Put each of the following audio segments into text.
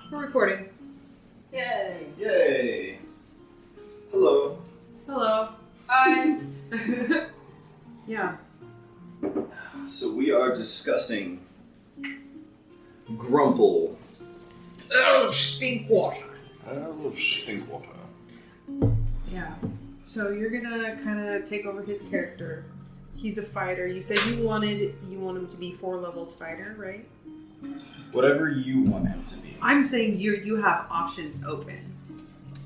We're recording. Yay. Yay! Hello. Hello. Hi. Yeah. So we are discussing Grumple. Oh, stink water. Stinkwater. Yeah. So you're gonna kind of take over his character. He's a fighter. You said you want him to be 4 levels fighter, right? Whatever you want him to be. I'm saying you have options open.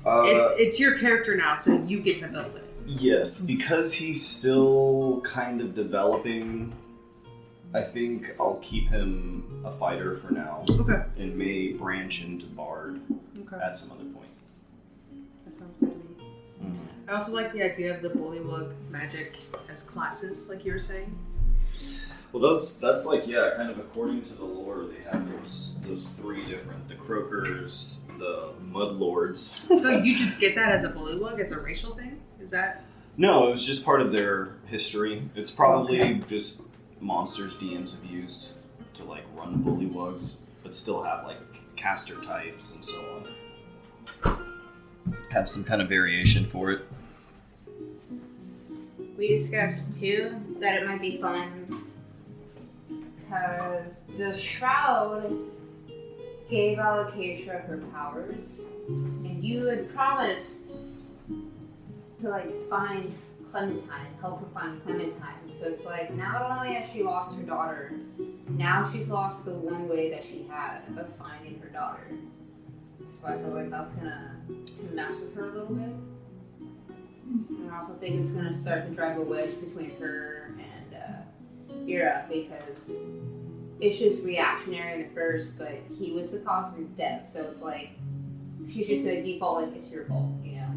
Uh, It's your character now, so you get to build it. Yes, because he's still kind of developing, I think I'll keep him a fighter for now. Okay. And may branch into Bard Okay. at some other point. That sounds good to me. Mm-hmm. I also like the idea of the bullywug magic as classes, like you were saying. Well, that's like, yeah, kind of according to the lore, they have those 3 different, the Croakers, the Mudlords. So you just get that as a bullywug, as a racial thing? Is that... No, it was just part of their history. It's probably just monsters DMs have used to like run bullywugs, but still have like caster types and so on. Have some kind of variation for it. We discussed too that it might be fun because the Shroud gave Alocasia her powers, and you had promised to like find Clementine, help her find Clementine. So it's like now not only has she lost her daughter, now she's lost the one way that she had of finding her daughter. So I feel like that's gonna mess with her a little bit. And I also think it's gonna start to drive a wedge between her and Ira, because it's just reactionary in the first, but he was the cause of her death, so it's like she's just gonna default like it's your fault, you know?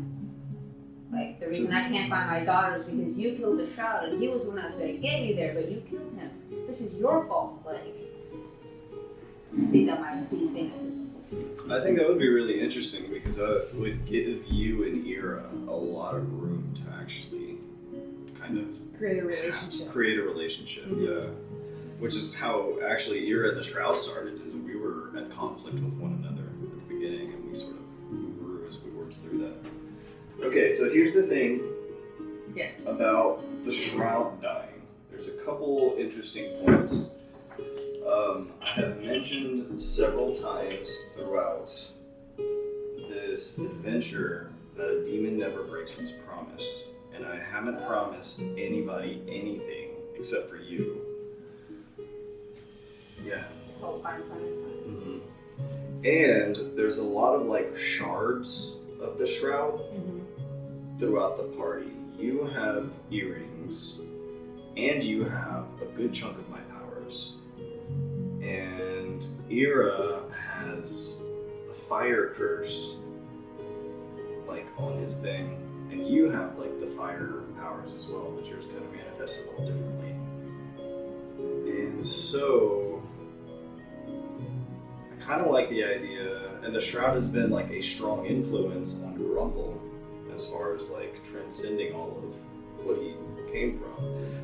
Like the reason I can't find my daughter is because you killed the Shroud, and he was the one that's gonna get me there, but you killed him. This is your fault. Like, I think that might be the thing. I think that would be really interesting because that would give you and Ira a lot of room to actually kind of Create a relationship. Mm-hmm. Yeah. Which is how actually Ira and the Shroud started, is we were at conflict with one another at the beginning, and we sort of grew as we worked through that. Okay, so here's the thing Yes. about the Shroud dying. There's a couple interesting points. I have mentioned several times throughout this adventure that a demon never breaks its promise, and I haven't promised anybody anything except for you. Yeah. Help find Clementine. Mm-hmm. And there's a lot of like shards of the Shroud throughout the party. You have earrings, and you have a good chunk of my powers. And Ira has a fire curse, like, on his thing. And you have, like, the fire powers as well, but yours kind of manifests a little differently. And so, I kind of like the idea, and the Shroud has been, like, a strong influence on Grumple as far as, like, transcending all of what he came from.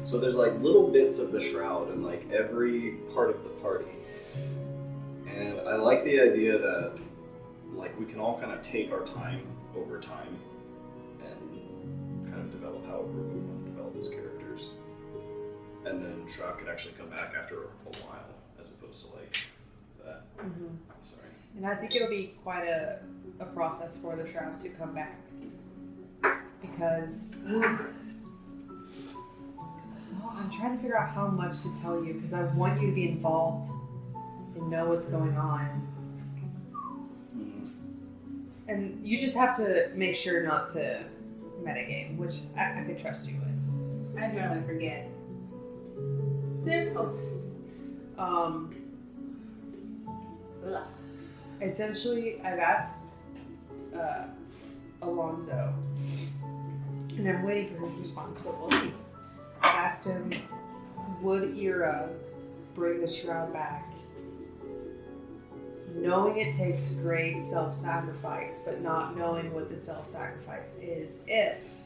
So there's like little bits of the Shroud in like every part of the party. And I like the idea that like we can all kind of take our time over time and kind of develop however we want to develop as characters. And then Shroud could actually come back after a while as opposed to like that. Mm-hmm. Sorry. And I think it'll be quite a process for the Shroud to come back. Because... I'm trying to figure out how much to tell you because I want you to be involved and know what's going on. And you just have to make sure not to metagame, which I could trust you with. I generally forget. Oops. Ugh. Essentially, I've asked Alonzo, and I'm waiting for his response, but we'll see. I asked him, would Ira bring the Shroud back? Knowing it takes great self-sacrifice, but not knowing what the self-sacrifice is if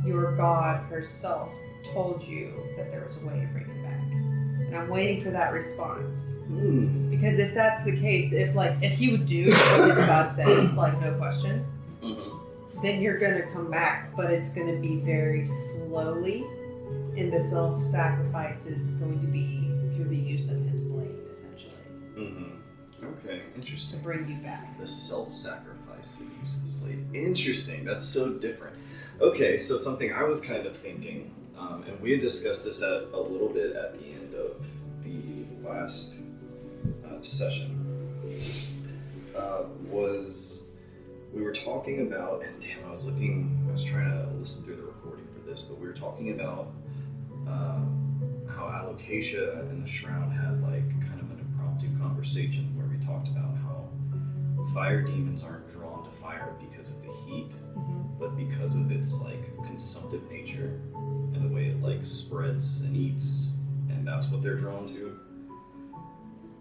your god herself told you that there was a way to bring it back. And I'm waiting for that response. Hmm. Because if that's the case, if he would do what his God says, like no question, then you're gonna come back, but it's gonna be very slowly, and the self-sacrifice is going to be through the use of his blade, essentially. Okay, To interesting. bring you back. The self-sacrifice that uses blade. Interesting. That's so different. Okay, so something I was kind of thinking, and we had discussed this a little bit at the end of the last session, was we were talking about, and damn, I was trying to listen through the recording for this, but we were talking about how Alocasia and the Shroud had like kind of an impromptu conversation where we talked about how fire demons aren't drawn to fire because of the heat, but because of its like consumptive nature and the way it like spreads and eats, and that's what they're drawn to.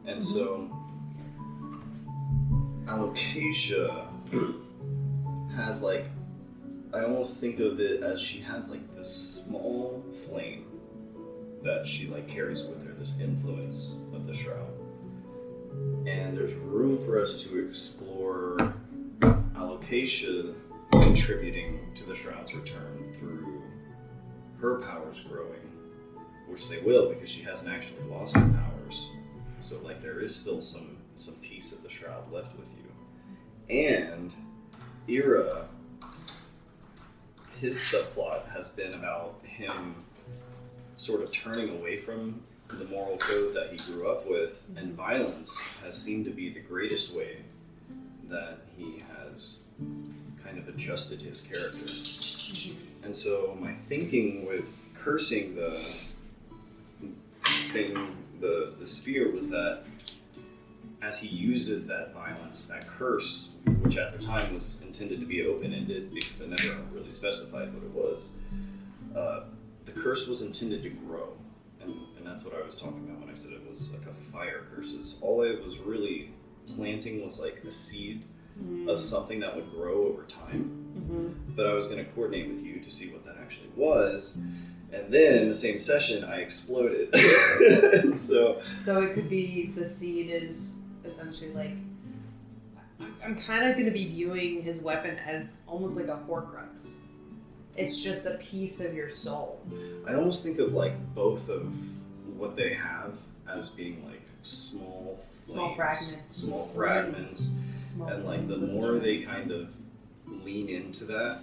And so Alocasia has like, I almost think of it as she has like this small flame that she like carries with her, this influence of the Shroud. And there's room for us to explore Alocasia contributing to the Shroud's return through her powers growing, which they will because she hasn't actually lost her powers. So like there is still some piece of the Shroud left with you. And Ira, his subplot has been about him sort of turning away from the moral code that he grew up with, and violence has seemed to be the greatest way that he has kind of adjusted his character. And so my thinking with cursing the sphere was that as he uses that violence, that curse, which at the time was intended to be open-ended because I never really specified what it was, the curse was intended to grow. And that's what I was talking about when I said it was like a fire curse. All I was really planting was like a seed of something that would grow over time. But I was going to coordinate with you to see what that actually was. And then in the same session, I exploded. So it could be the seed is essentially like, I'm kind of going to be viewing his weapon as almost like a Horcrux. It's just a piece of your soul. I almost think of like both of what they have as being like small fragments, and like the more they kind of lean into that,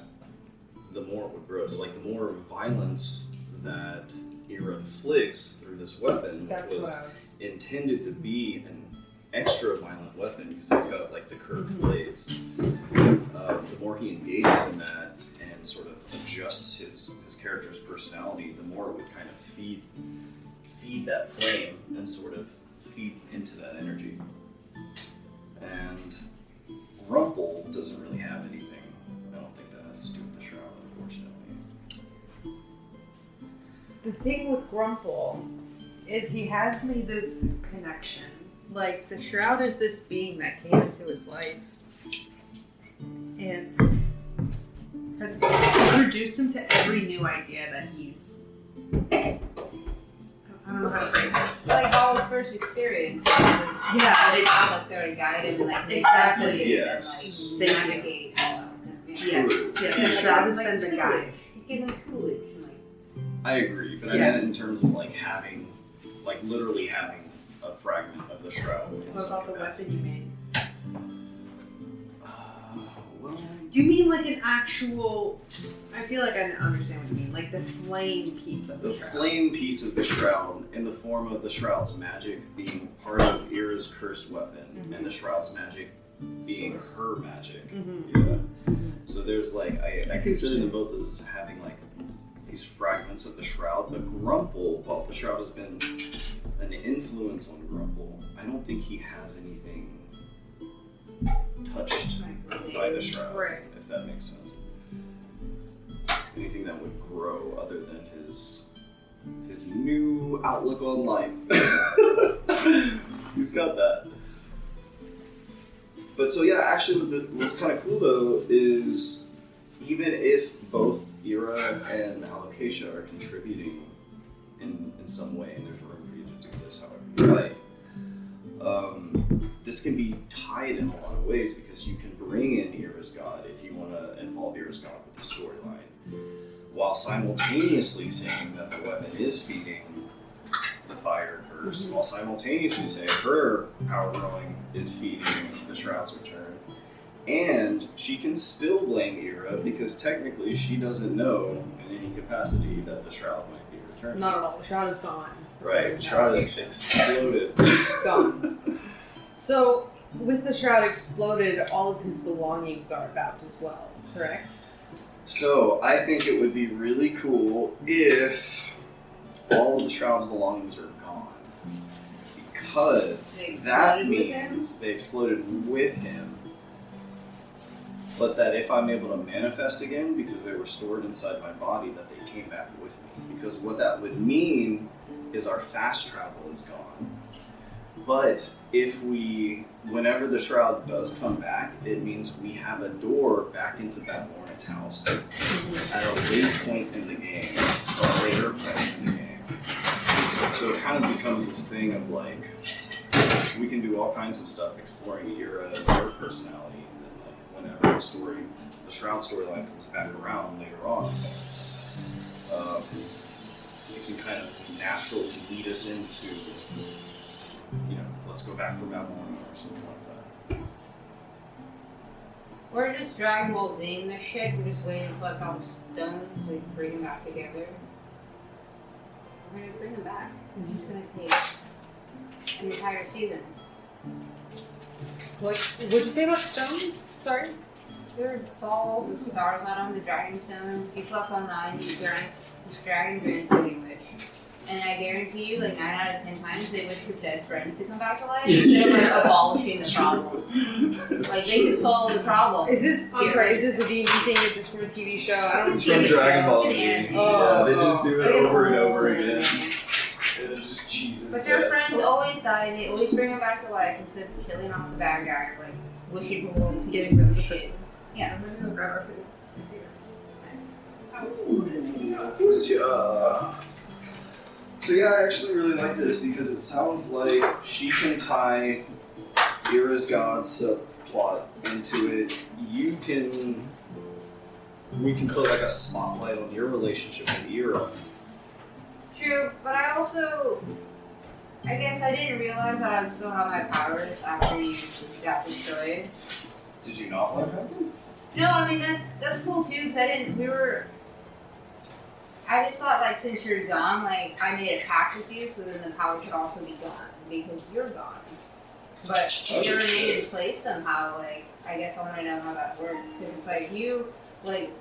the more it would grow. So like the more violence that Ira inflicts through this weapon, which was intended to be an extra violent weapon because it's got like the curved blades, the more he engages in that and sort of adjusts his character's personality, the more it would kind of feed that flame and sort of feed into that energy. And Grumple doesn't really have anything. I don't think that has to do with the Shroud, unfortunately. The thing with Grumple is he has made this connection. Like, the Shroud is this being that came into his life and has introduced him to every new idea that he's... I don't know how to phrase this. Like all his first experience. It's not necessarily guided and like exactly. Yes. And like navigate. Yes. The Shroud has been the guide. He's given him tutelage. And, like, I agree, but I meant it in terms of like having, like literally having a fragment of the Shroud. What about the weapon you made? Well, Do you mean like an actual... I feel like I understand what you mean. Like the flame piece of the Shroud. The flame piece of the Shroud in the form of the Shroud's magic being part of Ira's cursed weapon, and the Shroud's magic being her magic. Yeah. So there's like, I consider them both as having like these fragments of the Shroud, but Grumple, while the Shroud has been an influence on Grumple, I don't think he has anything touched by the Shroud, if that makes sense. Anything that would grow other than his new outlook on life. He's got that. But so yeah, actually what's kind of cool though is even if both Ira and Alocasia are contributing in some way, and there's room for you to do this can be tied in a lot of ways because you can bring in Ira's God if you want to involve Ira's God with the storyline, while simultaneously saying that the weapon is feeding the fire curse, while simultaneously saying her power growing is feeding the Shroud's return. And she can still blame Ira because technically she doesn't know in any capacity that the Shroud might be returning. Not at all. The Shroud is gone. Right, the Shroud is exploded. Gone. So, with the Shroud exploded, all of his belongings are about as well, correct? So, I think it would be really cool if all of the Shroud's belongings are gone. Because that means they exploded with him. But that if I'm able to manifest again, because they were stored inside my body, that they came back with me. Because what that would mean is our fast travel is gone. But if whenever the Shroud does come back, it means we have a door back into that Lawrence house at a late point in the game, or a later point in the game. So it kind of becomes this thing of like, we can do all kinds of stuff exploring Ira and her personality. Whenever the Shroud storyline comes back around later on, it can kind of naturally lead us into, let's go back for Babylon or something like that. We're just Dragon Ball Z-ing this shit. We're just waiting to collect all the stones so we can bring them back together. We're gonna bring them back. It's just gonna take an entire season. What'd you say about stones? Sorry? There are balls with stars on them, the dragon stones. If you pluck on 9, this dragon grants you a wish. And I guarantee you, 9 out of 10 times, they wish for dead friends to come back to life instead of abolishing the problem. They could solve the problem. Is this a D&D thing? Is this from a TV show? I don't It's see from it. Dragon Ball Z. Oh, they just do it over and over again. It just cheeses. But their friends always die, and they always bring them back to life instead of killing off the bad guy or wishing for world peace. Getting rid of the person. Yeah. I'm gonna go grab our food. Let's see. So yeah, I actually really like this because it sounds like she can tie Ira's God subplot into it. We can put a spotlight on your relationship with Ira. True, but I guess I didn't realize that I would still have my powers after you got destroyed. Did you not like that? No, I mean that's cool too because I just thought since you're gone, I made a pact with you so then the power should also be gone because you're gone. But if you remain in place somehow, I guess I want to know how that works because it's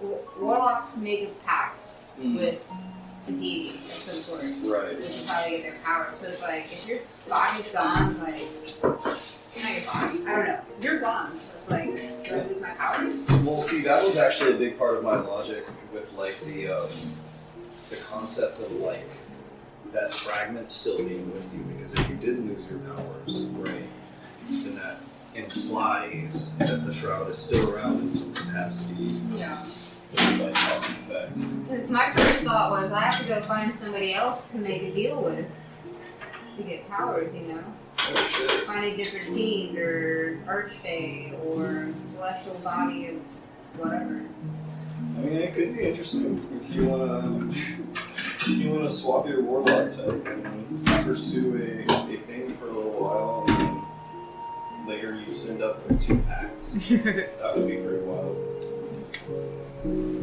warlocks make a pact with a deity of some sort, right? Which is how they get their power. So it's if your body's gone, not your body. I don't know. You're gone, so it's do I lose my powers? Well, see, that was actually a big part of my logic with the concept of that fragment still being with you, because if you did lose your powers, right, then that implies that the Shroud is still around in some capacity. Yeah. By cause and effect. Because my first thought was I have to go find somebody else to make a deal with to get powers, Oh shit. Find a different fiend or archfey or celestial body of whatever. I mean, it could be interesting if you wanna swap your warlock type and pursue a thing for a little while, and then later you just end up with 2 packs. That would be pretty wild.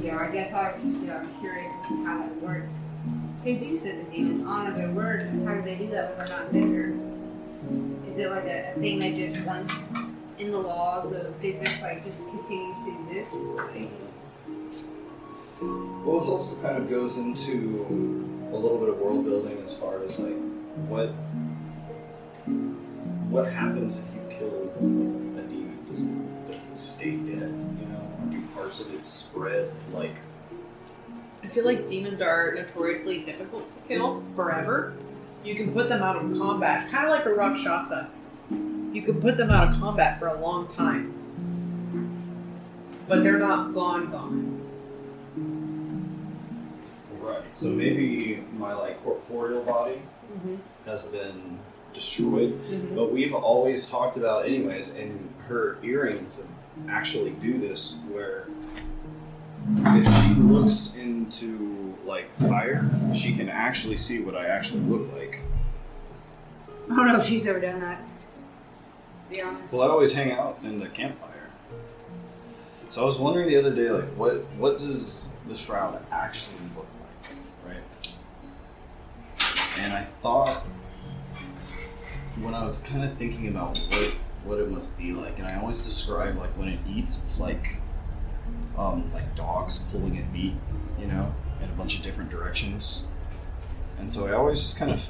Yeah, I guess I'm curious as to how that worked. Because you said the demons honor their word, and how do they do that when we're not there? Is it a thing that just once in the laws of physics, just continues to exist? Well, this also kind of goes into a little bit of world building as far as what happens if you kill a demon? Does it stay dead? Or do parts of it spread? I feel like demons are notoriously difficult to kill forever. You can put them out of combat, kind of like a Rakshasa. You can put them out of combat for a long time, but they're not gone. Right. So maybe my corporeal body has been destroyed. Mhm. But we've always talked about, anyways, and her earrings actually do this, where if she looks into like fire, she can actually see what I actually look like. I don't know if she's ever done that, to be honest. Well, I always hang out in the campfire. So I was wondering the other day, like, what does the shroud actually look like, right? And I thought, when I was kind of thinking about what it must be like, and I always describe, like, when it eats, it's like dogs pulling at meat, you know, in a bunch of different directions. And so I always just kind of,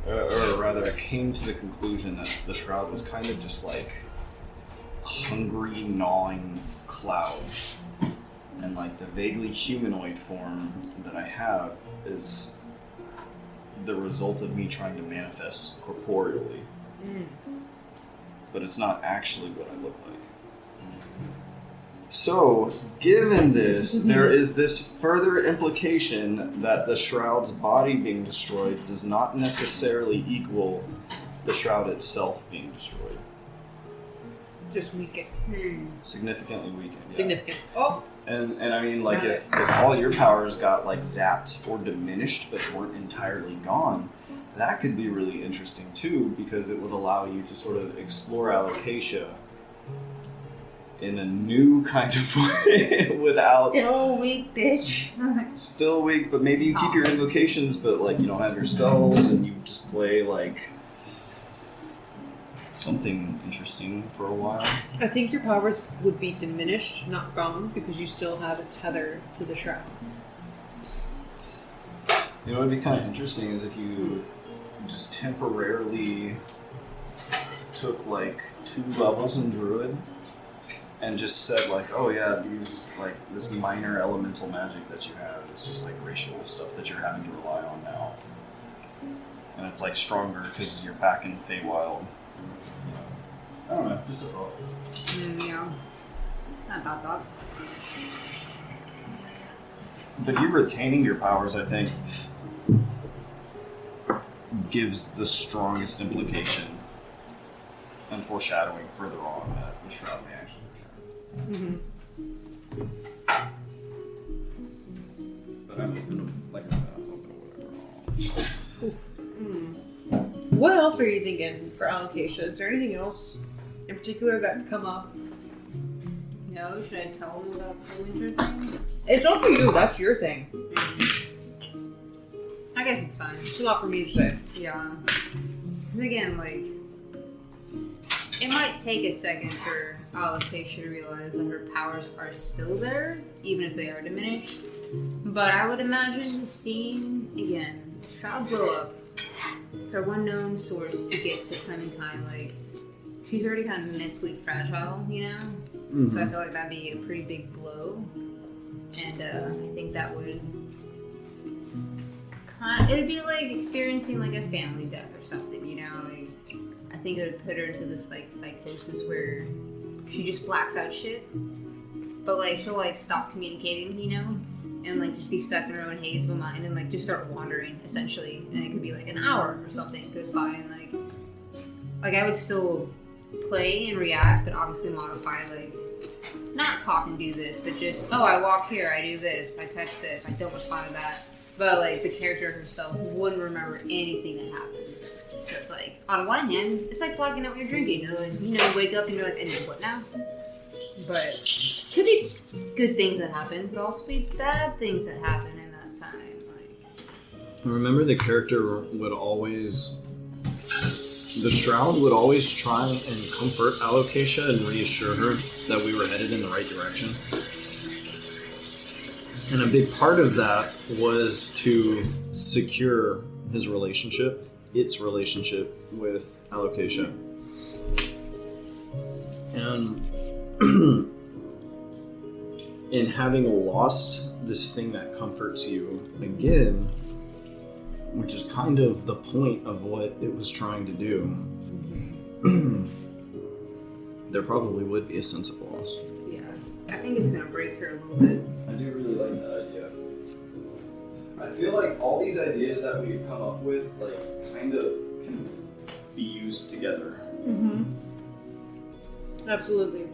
or rather, I came to the conclusion that the shroud was kind of just like a hungry, gnawing cloud. And like the vaguely humanoid form that I have is the result of me trying to manifest corporeally. But it's not actually what I look like. So, given this, there is this further implication that the shroud's body being destroyed does not necessarily equal the shroud itself being destroyed. Just weaken. Significantly weakened. Yeah. Significant. Oh! And I mean, like, if all your powers got, like, zapped or diminished but weren't entirely gone, that could be really interesting, too, because it would allow you to sort of explore alocasia in a new kind of way without... Still weak, bitch. Still weak, but maybe you keep your invocations, but, like, you don't have your spells, and you just play, like, something interesting for a while. I think your powers would be diminished, not gone, because you still have a tether to the shroud. You know what would be kind of interesting is if you just temporarily took, like, 2 levels in Druid and just said, like, oh yeah, these, like, this minor elemental magic that you have is just, like, racial stuff that you're having to rely on now. And it's, like, stronger because you're back in Feywild. I don't know, just a thought. Yeah. Not that thought. But you retaining your powers, I think, gives the strongest implication and foreshadowing further on that the shroud may actually return. But I'm open to, like I said, I'm open to whatever. What else are you thinking for alocasia? Is there anything else in particular that's come up? No, should I tell them about the winter thing? It's not for you, that's your thing. I guess it's fine. It's not for me to say. Yeah. Because again, like, it might take a second for Alocasia to realize that her powers are still there, even if they are diminished. But I would imagine seeing, again, Shroud blow up, her one known source to get to Clementine, like, she's already kind of mentally fragile, you know? Mm-hmm. So I feel like that'd be a pretty big blow. And I think that would it would be like experiencing like a family death or something, you know? Like, I think it would put her into this like psychosis where she just blacks out shit. But like she'll like stop communicating, you know? And like just be stuck in her own haze of a mind and like just start wandering essentially. And it could be like an hour or something goes by and like I would still play and react, but obviously modify, like, not talk and do this, but just, oh, I walk here, I do this, I touch this, I don't respond to that. But, like, the character herself wouldn't remember anything that happened. So it's like, on one hand, it's like blacking out when you're drinking. You're like, you know, wake up and you're like, and what now? But could be good things that happen, but also be bad things that happen in that time. Like, Remember, the character would always... The Shroud would always try and comfort Alocasia and reassure her that we were headed in the right direction. And a big part of that was to secure his relationship, its relationship with Alocasia. And in having lost this thing that comforts you again, which is kind of the point of what it was trying to do, there probably would be a sense of loss. yeah, I think it's gonna break her a little bit. I do really like that idea. I feel like all these ideas that we've come up with, like, kind of can be used together. Mm-hmm. Absolutely.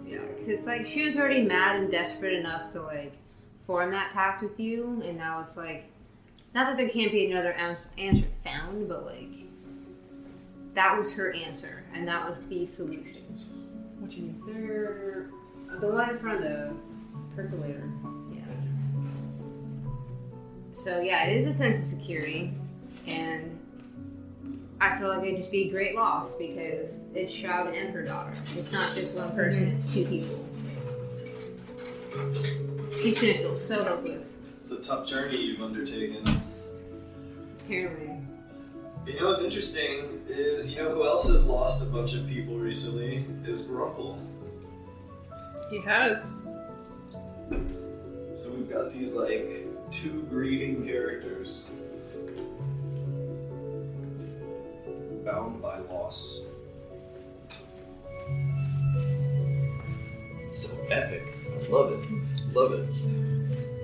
Yeah, because it's like she was already mad and desperate enough to like form that pact with you, and now it's like, not that there can't be another answer found, but like that was her answer, and that was the solution. What you mean? They're the one in front of the percolator. Yeah. So yeah, it is a sense of security, and I feel like it'd just be a great loss because it's Shroud and her daughter. It's not just one person; it's two people. She's gonna feel so helpless. It's a tough journey you've undertaken. Apparently. You know what's interesting is, you know who else has lost a bunch of people recently? Is Grumple. He has. So we've got these like two grieving characters bound by loss. It's so epic. I love it. Love it.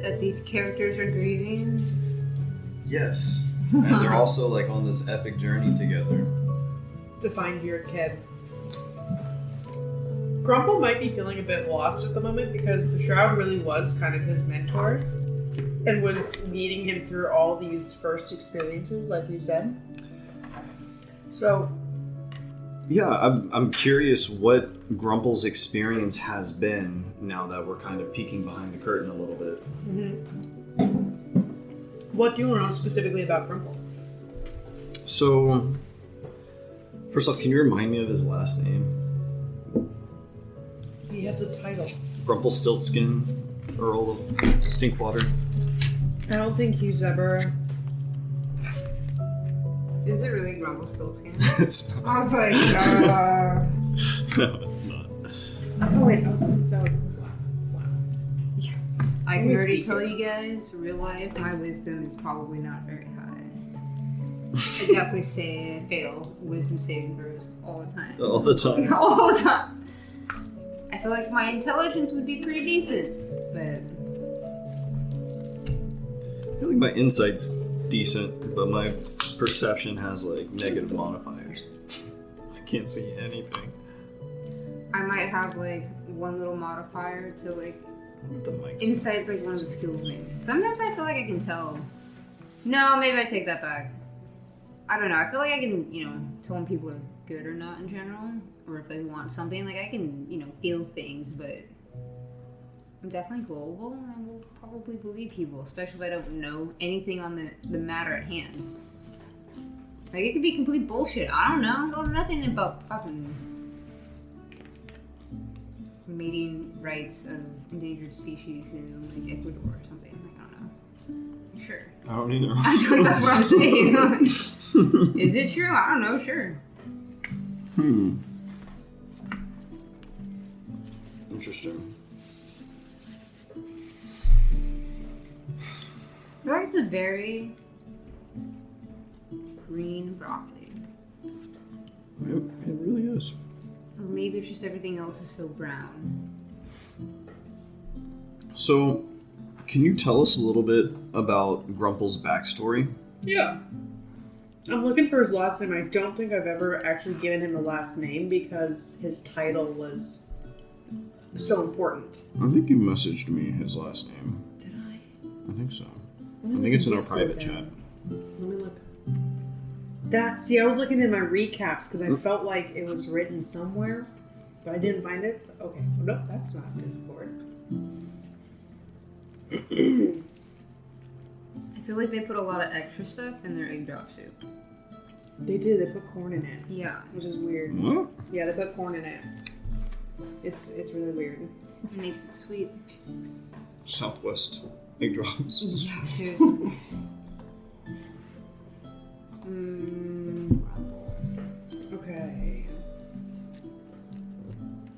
That these characters are grieving. Yes. And they're also like on this epic journey together. To find your kid. Grumple might be feeling a bit lost at the moment because the Shroud really was kind of his mentor and was leading him through all these first experiences, like you said. So, yeah, I'm curious what Grumple's experience has been now that we're kind of peeking behind the curtain a little bit. What do you want to know specifically about Grumple? So, first off, can you remind me of his last name? He has a title. Grumple Stiltskin, Earl of Stinkwater. I don't think he's ever... Is it really Grumple Stiltskin? It's not. I was like, No, it's not. Oh wait, that was wow. I can already tell you guys, real life, my wisdom is probably not very high. I definitely say fail wisdom saving throws all the time. All the time. All the time. I feel like my intelligence would be pretty decent, but... I feel like my insight's decent, but my perception has like negative modifiers. I can't see anything. I might have like one little modifier to like... With the mics. Insight's like one of the skills maybe. Sometimes I feel like I can tell. No, maybe I take that back. I don't know. I feel like I can, tell when people are good or not in general. Or if they want something. Like I can, feel things, but I'm definitely global and I will probably believe people, especially if I don't know anything on the matter at hand. Like it could be complete bullshit. I don't know. I don't know nothing about fucking mating rights of endangered species in like Ecuador or something. Like, I don't know. Sure. I don't either. I think that's what I'm saying. Is it true? I don't know. Sure. Interesting. I feel like it's a very green broccoli. Yep, it really is. Or maybe it's just everything else is so brown. So, can you tell us a little bit about Grumple's backstory? Yeah. I'm looking for his last name. I don't think I've ever actually given him a last name because his title was so important. I think you messaged me his last name. Did I? I think so. I think it's in our private chat. Let me look. I was looking in my recaps because I felt like it was written somewhere, but I didn't find it. So, okay. Nope, that's not Discord. I feel like they put a lot of extra stuff in their egg drop soup. They did. They put corn in it. Yeah. Which is weird. What? Yeah, they put corn in it. It's really weird. It makes it sweet. Southwest egg drops. Yeah, seriously. Okay.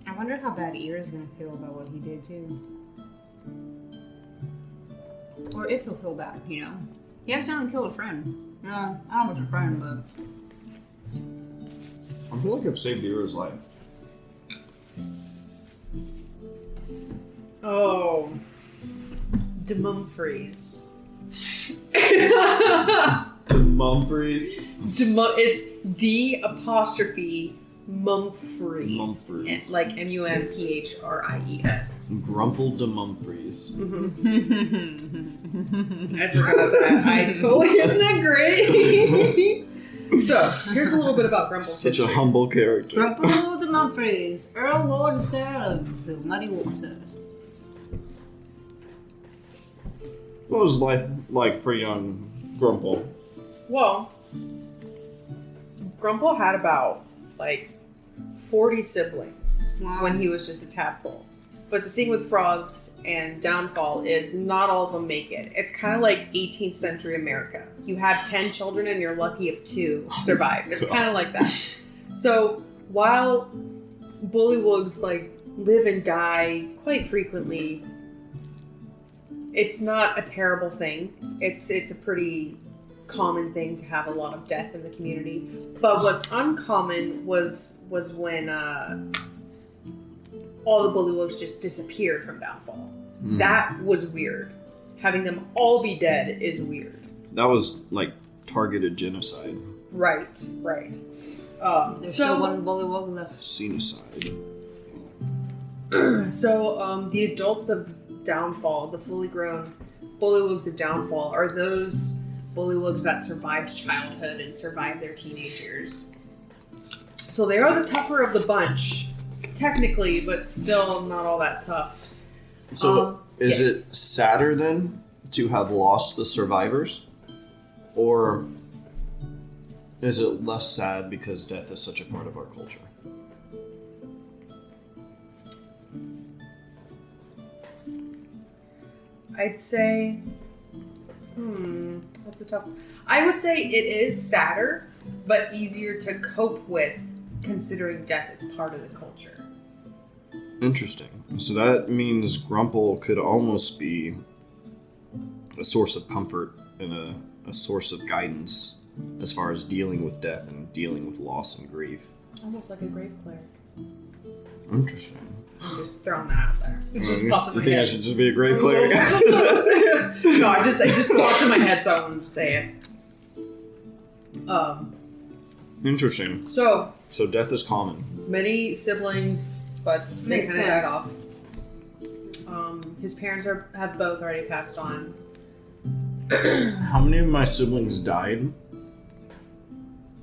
I wonder how bad Ira's gonna feel about what he did too. Or if he'll feel bad, He accidentally killed a friend. No, I don't know what's a friend, but... I feel like I've saved Ira's life. Oh. DeMumfries. Mumfries. It's D apostrophe Mumfries. Mumfries. Like Mumphries. Grumple de Mumfries. I forgot that. I totally. Isn't that great? So, here's a little bit about Grumple's Such history. a humble character. Grumple the Mumfries, Earl Lord Sir of the Muddy Waters. What was life like for young Grumple? Well, Grumple had about, 40 siblings when he was just a tadpole. But the thing with frogs and downfall is not all of them make it. It's kind of like 18th century America. You have 10 children and you're lucky if 2 survive. It's kind of like that. So while bullywugs live and die quite frequently, it's not a terrible thing. It's a pretty common thing to have a lot of death in the community. But what's uncommon was when all the bullywugs just disappeared from Downfall. That was weird. Having them all be dead is weird. That was targeted genocide. Right. There's still one bullywug left. Scenocide. So the adults of Downfall, the fully grown bullywugs of Downfall, are those bullywugs that survived childhood and survived their teenage years. So they are the tougher of the bunch, technically, but still not all that tough. So is yes. it sadder then to have lost the survivors? Or is it less sad because death is such a part of our culture? I'd say, that's a tough. I would say it is sadder, but easier to cope with, considering death is part of the culture. Interesting. So that means Grumple could almost be a source of comfort and a source of guidance as far as dealing with death and dealing with loss and grief. Almost like a grave cleric. Interesting. I'm just throwing that out there. It just popped in You my think I head. should just be a grave cleric? No, it just popped in my head, so I wanted to say it. Interesting. So death is common. many siblings, but they Makes kind of died sense. off. His parents have both already passed on. How many of my siblings died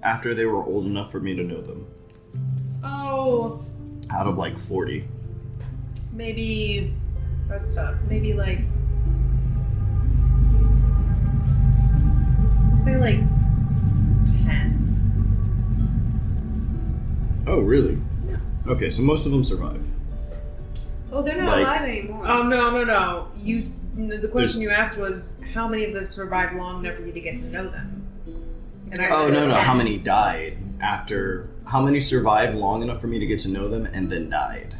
after they were old enough for me to know them? Oh, Out of 40. maybe that's tough. Maybe we'll say 10. Oh, really? Yeah. Okay, so most of them survive. Oh, they're not alive anymore. Oh no. The question you asked was how many of them survived long enough for you to get to know them. And I said No. 10. How many died after? How many survived long enough for me to get to know them and then died?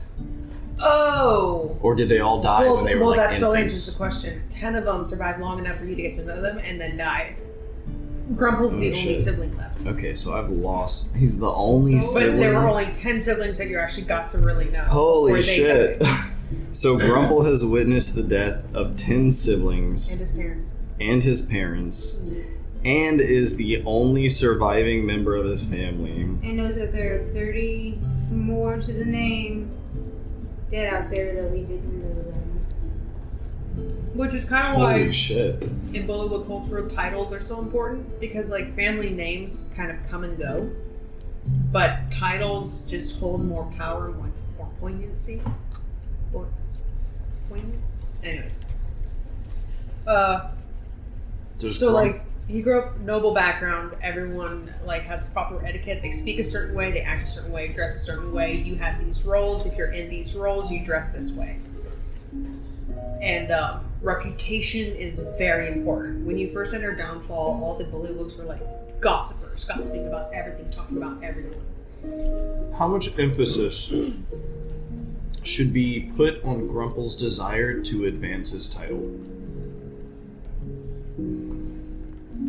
Oh. Or did they all die when they were that still infants? answers the question. 10 of them survived long enough for you to get to know them and then died. Grumple's the only shit. sibling left. Okay, so I've lost. He's the only But sibling. there were only 10 siblings that you actually got to really know. Holy before they shit. died. So Grumple has witnessed the death of 10 siblings And his parents. and his parents, and is the only surviving member of his family. And knows that there are 30 more to the name dead out there that we didn't know them. Which is kind of Holy why shit. in Bullywug culture titles are so important, because family names kind of come and go, but titles just hold more power and more poignancy. Or poignant? Anyways. He grew up noble background. Everyone has proper etiquette. They speak a certain way, they act a certain way, dress a certain way. You have these roles. If you're in these roles, you dress this way. And reputation is very important. When you first enter Downfall, all the bullywugs were gossipers, gossiping about everything, talking about everyone. How much emphasis should be put on Grumple's desire to advance his title?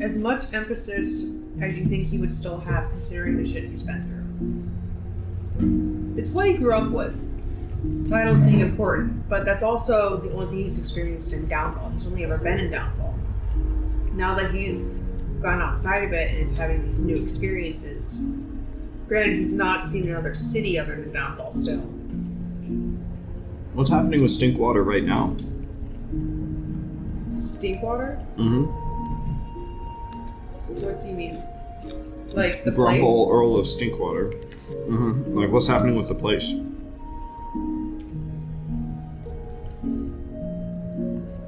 As much emphasis as you think he would still have, considering the shit he's been through. It's what he grew up with. Titles being important, but that's also the only thing he's experienced in Downfall. He's only ever been in Downfall. Now that he's gone outside of it and is having these new experiences. Granted, he's not seen another city other than Downfall still. What's happening with Stinkwater right now? Stinkwater? Mm-hmm. What do you mean? Like the Grumple, place? Earl of Stinkwater. Mm-hmm. Like, what's happening with the place?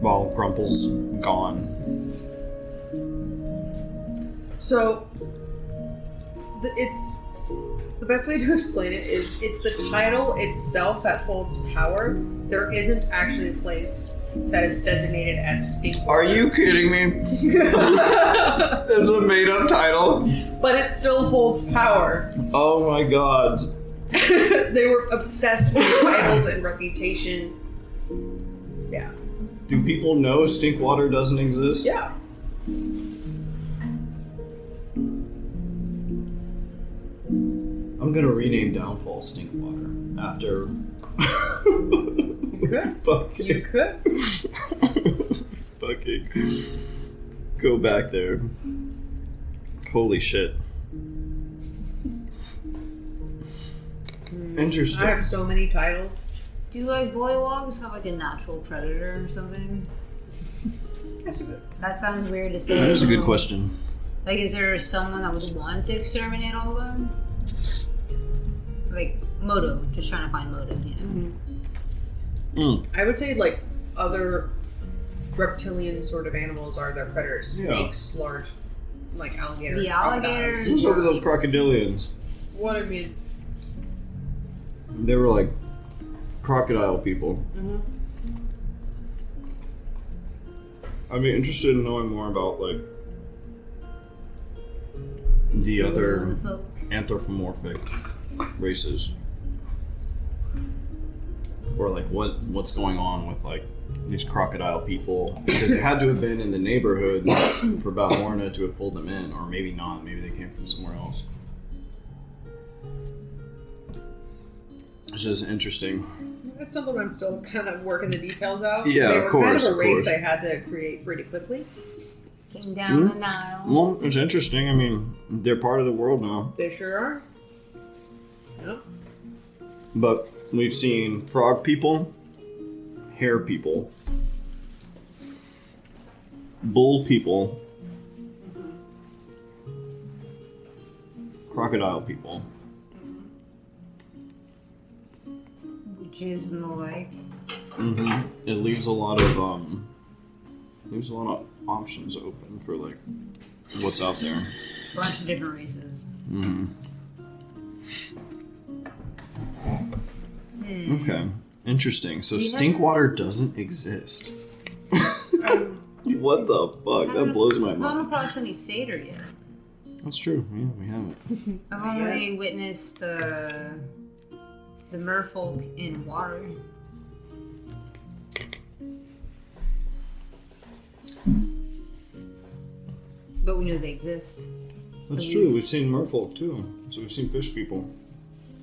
While Grumple's gone. So, it's the best way to explain it is it's the title itself that holds power. There isn't actually a place that is designated as Stinkwater. Are you kidding me? That's a made-up title. But it still holds power. Oh my god. They were obsessed with titles and reputation. Yeah. Do people know Stinkwater doesn't exist? Yeah. I'm gonna rename Downfall Stinkwater after. You could. Fucking. You could. Fucking. Go back there. Holy shit. Interesting. I have so many titles. Do like bullywugs have like a natural predator or something? That's a good. That sounds weird to say. That is a good question. Like, is there someone that would want to exterminate all of them? Like Moto, just trying to find Moto, you know? Mm. I would say like other reptilian sort of animals are their predators. Yeah. Snakes, large, like alligators. The alligators. Who's over those crocodilians? What I mean. They were like crocodile people. Mm-hmm. I'd be interested in knowing more about like the other The folk. anthropomorphic races, or like what's going on with like these crocodile people, because it had to have been in the neighborhood for Balmorna to have pulled them in, or maybe not. Maybe they came from somewhere else. Which is interesting. That's something I'm still kind of working the details out. Yeah, they of were course, kind of a of race course. I had to create pretty quickly. Came down the Nile. Well, it's interesting. I mean, they're part of the world now. They sure are. Yep. But we've seen frog people, hare people, bull people, crocodile people. Witches and the like. Mm-hmm. It leaves a lot of options open for like what's out there. Bunch of different races. Mm-hmm. Okay, interesting. So Stinkwater doesn't exist. What the fuck? That blows my I've mind. not across any satyr yet. That's true. Yeah, we haven't. I've only witnessed the merfolk in water. But we know they exist. That's At true. least- We've seen merfolk too. So we've seen fish people.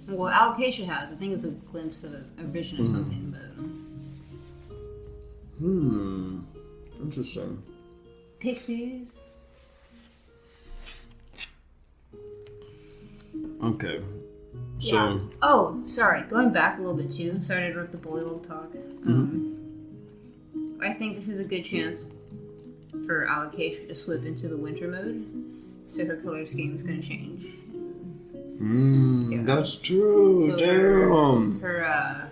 Well, Alocasia has. I think it's a glimpse of a vision of something, but Interesting. pixies. Okay. So Yeah. Oh, sorry. Going back a little bit too. Sorry to interrupt the bullywug talk. I think this is a good chance for Alocasia to slip into the winter mode, so her color scheme is going to change. Yeah. That's true. So Damn. Her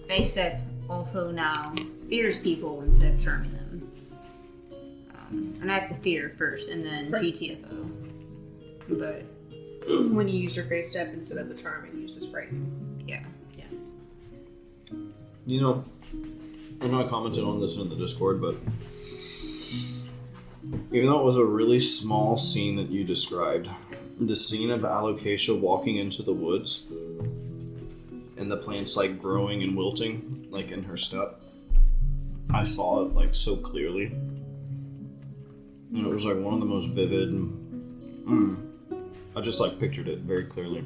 face step also now fears people instead of charming them. And I have to fear first, and then Right. GTFO. But When you use your face step instead of the charm, it uses frighten. yeah. You know, I know I commented on this in the Discord, but even though it was a really small scene that you described, the scene of Alocasia walking into the woods and the plants like growing and wilting, like in her step, I saw it like so clearly. And it was like one of the most vivid. I just like pictured it very clearly.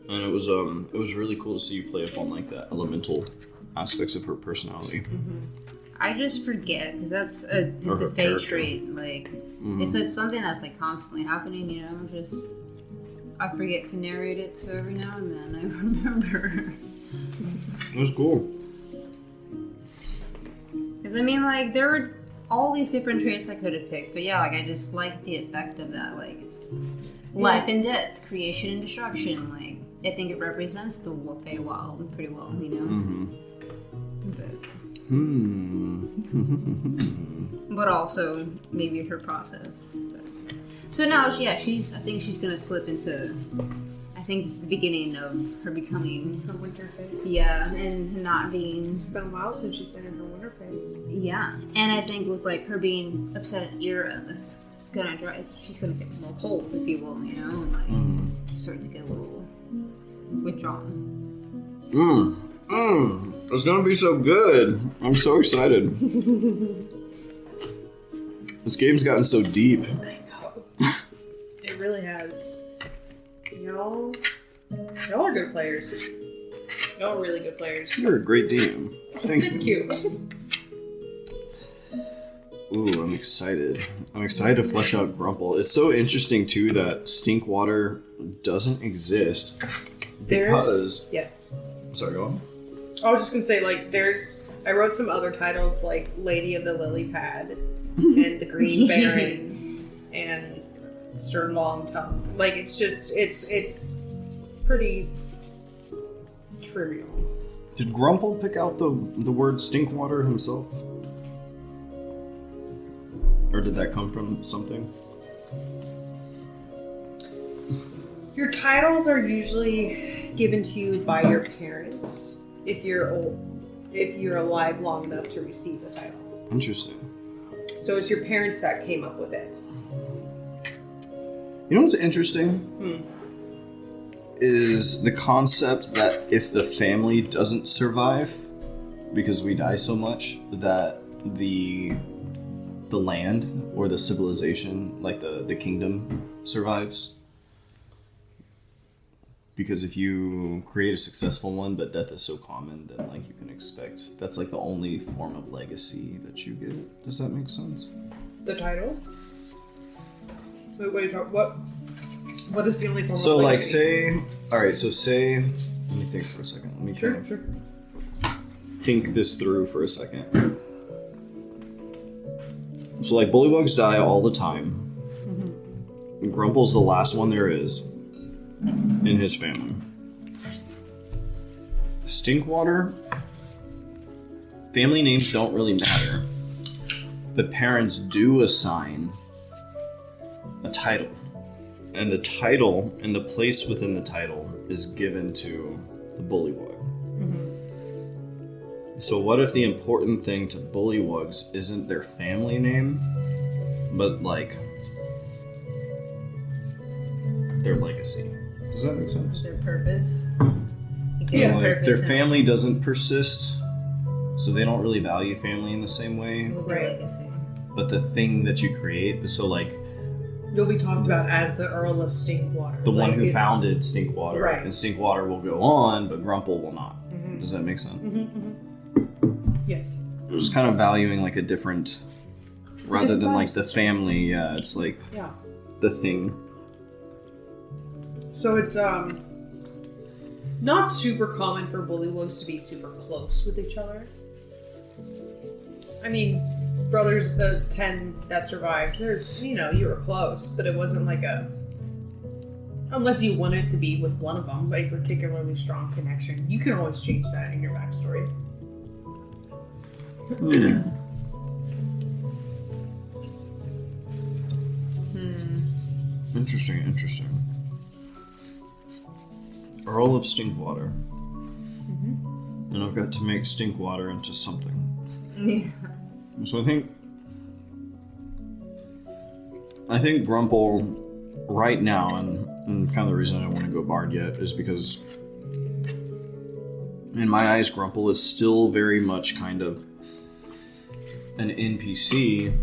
And it was really cool to see you play up on like that elemental aspects of her personality. I just forget because it's Or her a fake character. trait. Like it's something that's like constantly happening. You know, just I forget to narrate it, so every now and then I remember. It was cool. Because I mean, like there were all these different traits I could have picked, but yeah, like I just like the effect of that. Like it's life and death, creation and destruction. Like I think it represents the Feywild pretty well. You know. But, but also maybe her process. So now, yeah, I think she's gonna slip into. I think it's the beginning of her becoming. Her winter phase. Yeah, and not being. It's been a while since she's been in her winter phase. Yeah, and I think with like her being upset at Ira, that's gonna drive. She's gonna get more cold, if you will, you know, and like start to get a little withdrawn. It's gonna be so good. I'm so excited. This game's gotten so deep. I know. It really has. Y'all are good players. Y'all are really good players. You're a great DM. Thank you. Thank you. Ooh, I'm excited. I'm excited to flesh out Grumple. It's so interesting too that Stinkwater doesn't exist because. Yes. Sorry, go on. I was just gonna say, like, I wrote some other titles like Lady of the Lily Pad and the Green Baron and Sir Long Tongue. Like, it's just, it's pretty trivial. Did Grumple pick out the word Stinkwater himself? Or did that come from something? Your titles are usually given to you by your parents if you're alive long enough to receive the title. Interesting. So it's your parents that came up with it. You know what's interesting? Is the concept that if the family doesn't survive, because we die so much, that the land or the civilization, like the kingdom, survives. Because if you create a successful one, but death is so common, then like you can expect that's like the only form of legacy that you get. Does that make sense? The title? Wait, what are you talking? What is the only form? So of like legacy? let me think for a second. Let me Sure, kind of sure. think this through for a second. So like bullywugs die all the time. And Grumple's the last one there is in his family. Stinkwater, family names don't really matter, but parents do assign a title. And the title and the place within the title is given to the bullywug. So what if the important thing to bullywugs isn't their family name, but like their legacy? Does that make sense? Their purpose. Yeah, Like their family doesn't persist, so they don't really value family in the same way. Will be Right. legacy. But the thing that you create, so like You'll be talked about as the Earl of Stinkwater. the one Like, who it's- founded Stinkwater, Right. and Stinkwater will go on, but Grumple will not. Does that make sense? Yes. Just kind of valuing like a different, rather different than like vibe the system. family. Yeah, it's like Yeah. the thing. So it's not super common for bullywugs to be super close with each other. I mean, brothers, the 10 that survived, there's, you were close, but it wasn't like unless you wanted to be with one of them, a particularly strong connection. You can always change that in your backstory. Interesting. Earl of Stinkwater. And I've got to make Stinkwater into something. Yeah. So I think Grumple right now, and kind of the reason I don't want to go Bard yet, is because in my eyes, Grumple is still very much kind of an NPC,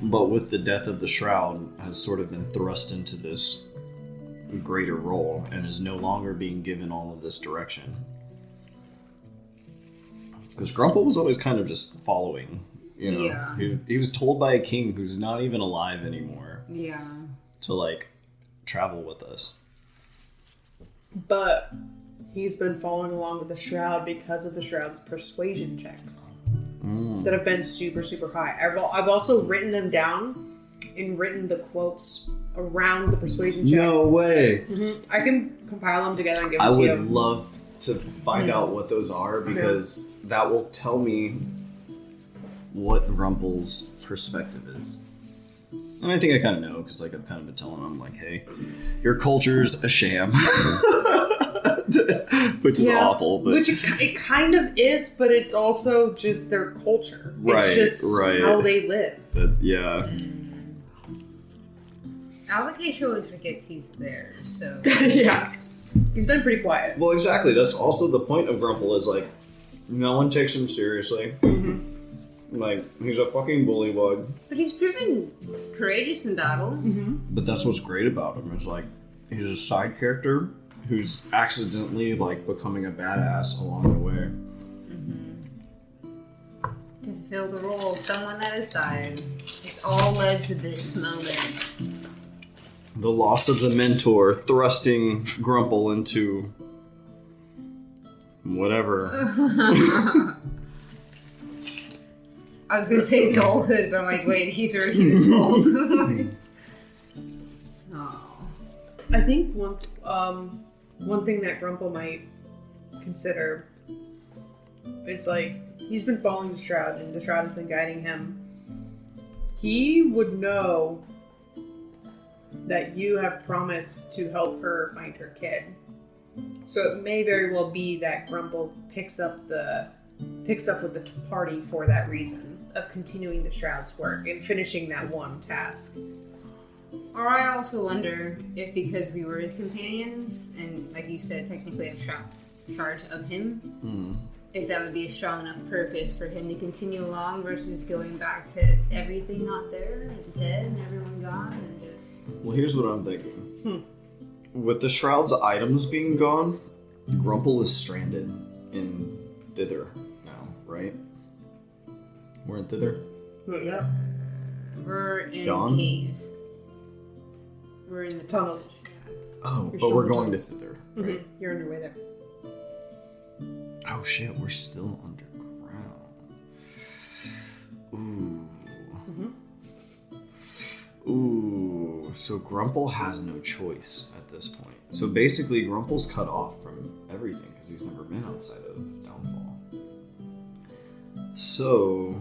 but with the death of the Shroud, has sort of been thrust into this greater role and is no longer being given all of this direction. Because Grumple was always kind of just following, you know. Yeah. He was told by a king who's not even alive anymore Yeah. to, like, travel with us. But he's been following along with the Shroud because of the Shroud's persuasion checks that have been super, super high. I've also written them down and written the quotes around the persuasion check. No way! I can compile them together and give them I to would you. love to find out what those are, because that will tell me what Grumple's perspective is. And I think I kind of know, because like I've kind of been telling him, like, hey, your culture's a sham. Which is awful. But... Which it kind of is, but it's also just their culture. Right, it's just how they live. Yeah. Alocasia always forgets he's there, so... Yeah. He's been pretty quiet. Well, exactly. That's also the point of Grumple is, like, no one takes him seriously. Like, he's a fucking bullywug. But he's proven courageous in battle. But that's what's great about him, is like, he's a side character who's accidentally, like, becoming a badass along the way. To fulfill the role of someone that has died. It's all led to this moment. The loss of the mentor thrusting Grumple into whatever. I was gonna say adulthood, but I'm like, wait, he's already an adult. Oh. I think one thing that Grumple might consider is, like, he's been following the Shroud, and the Shroud has been guiding him. He would know that you have promised to help her find her kid. So it may very well be that Grumple picks up with the party for that reason, of continuing the Shroud's work and finishing that one task. Or I also wonder if because we were his companions, and like you said, technically have charge of him, if that would be a strong enough purpose for him to continue along versus going back to everything not there and dead and everyone gone and just... Well, here's what I'm thinking. With the Shroud's items being gone, Grumple is stranded in Thither now, right? We're in Thither? Yeah. We're in Gone? caves. We're in the Tunnels. Oh, You're but still we're in going to tunnels. Thither, right? You're on your way there. Oh shit, we're still underground. Ooh. Ooh, so Grumple has no choice at this point. So basically, Grumple's cut off from everything because he's never been outside of Downfall. So,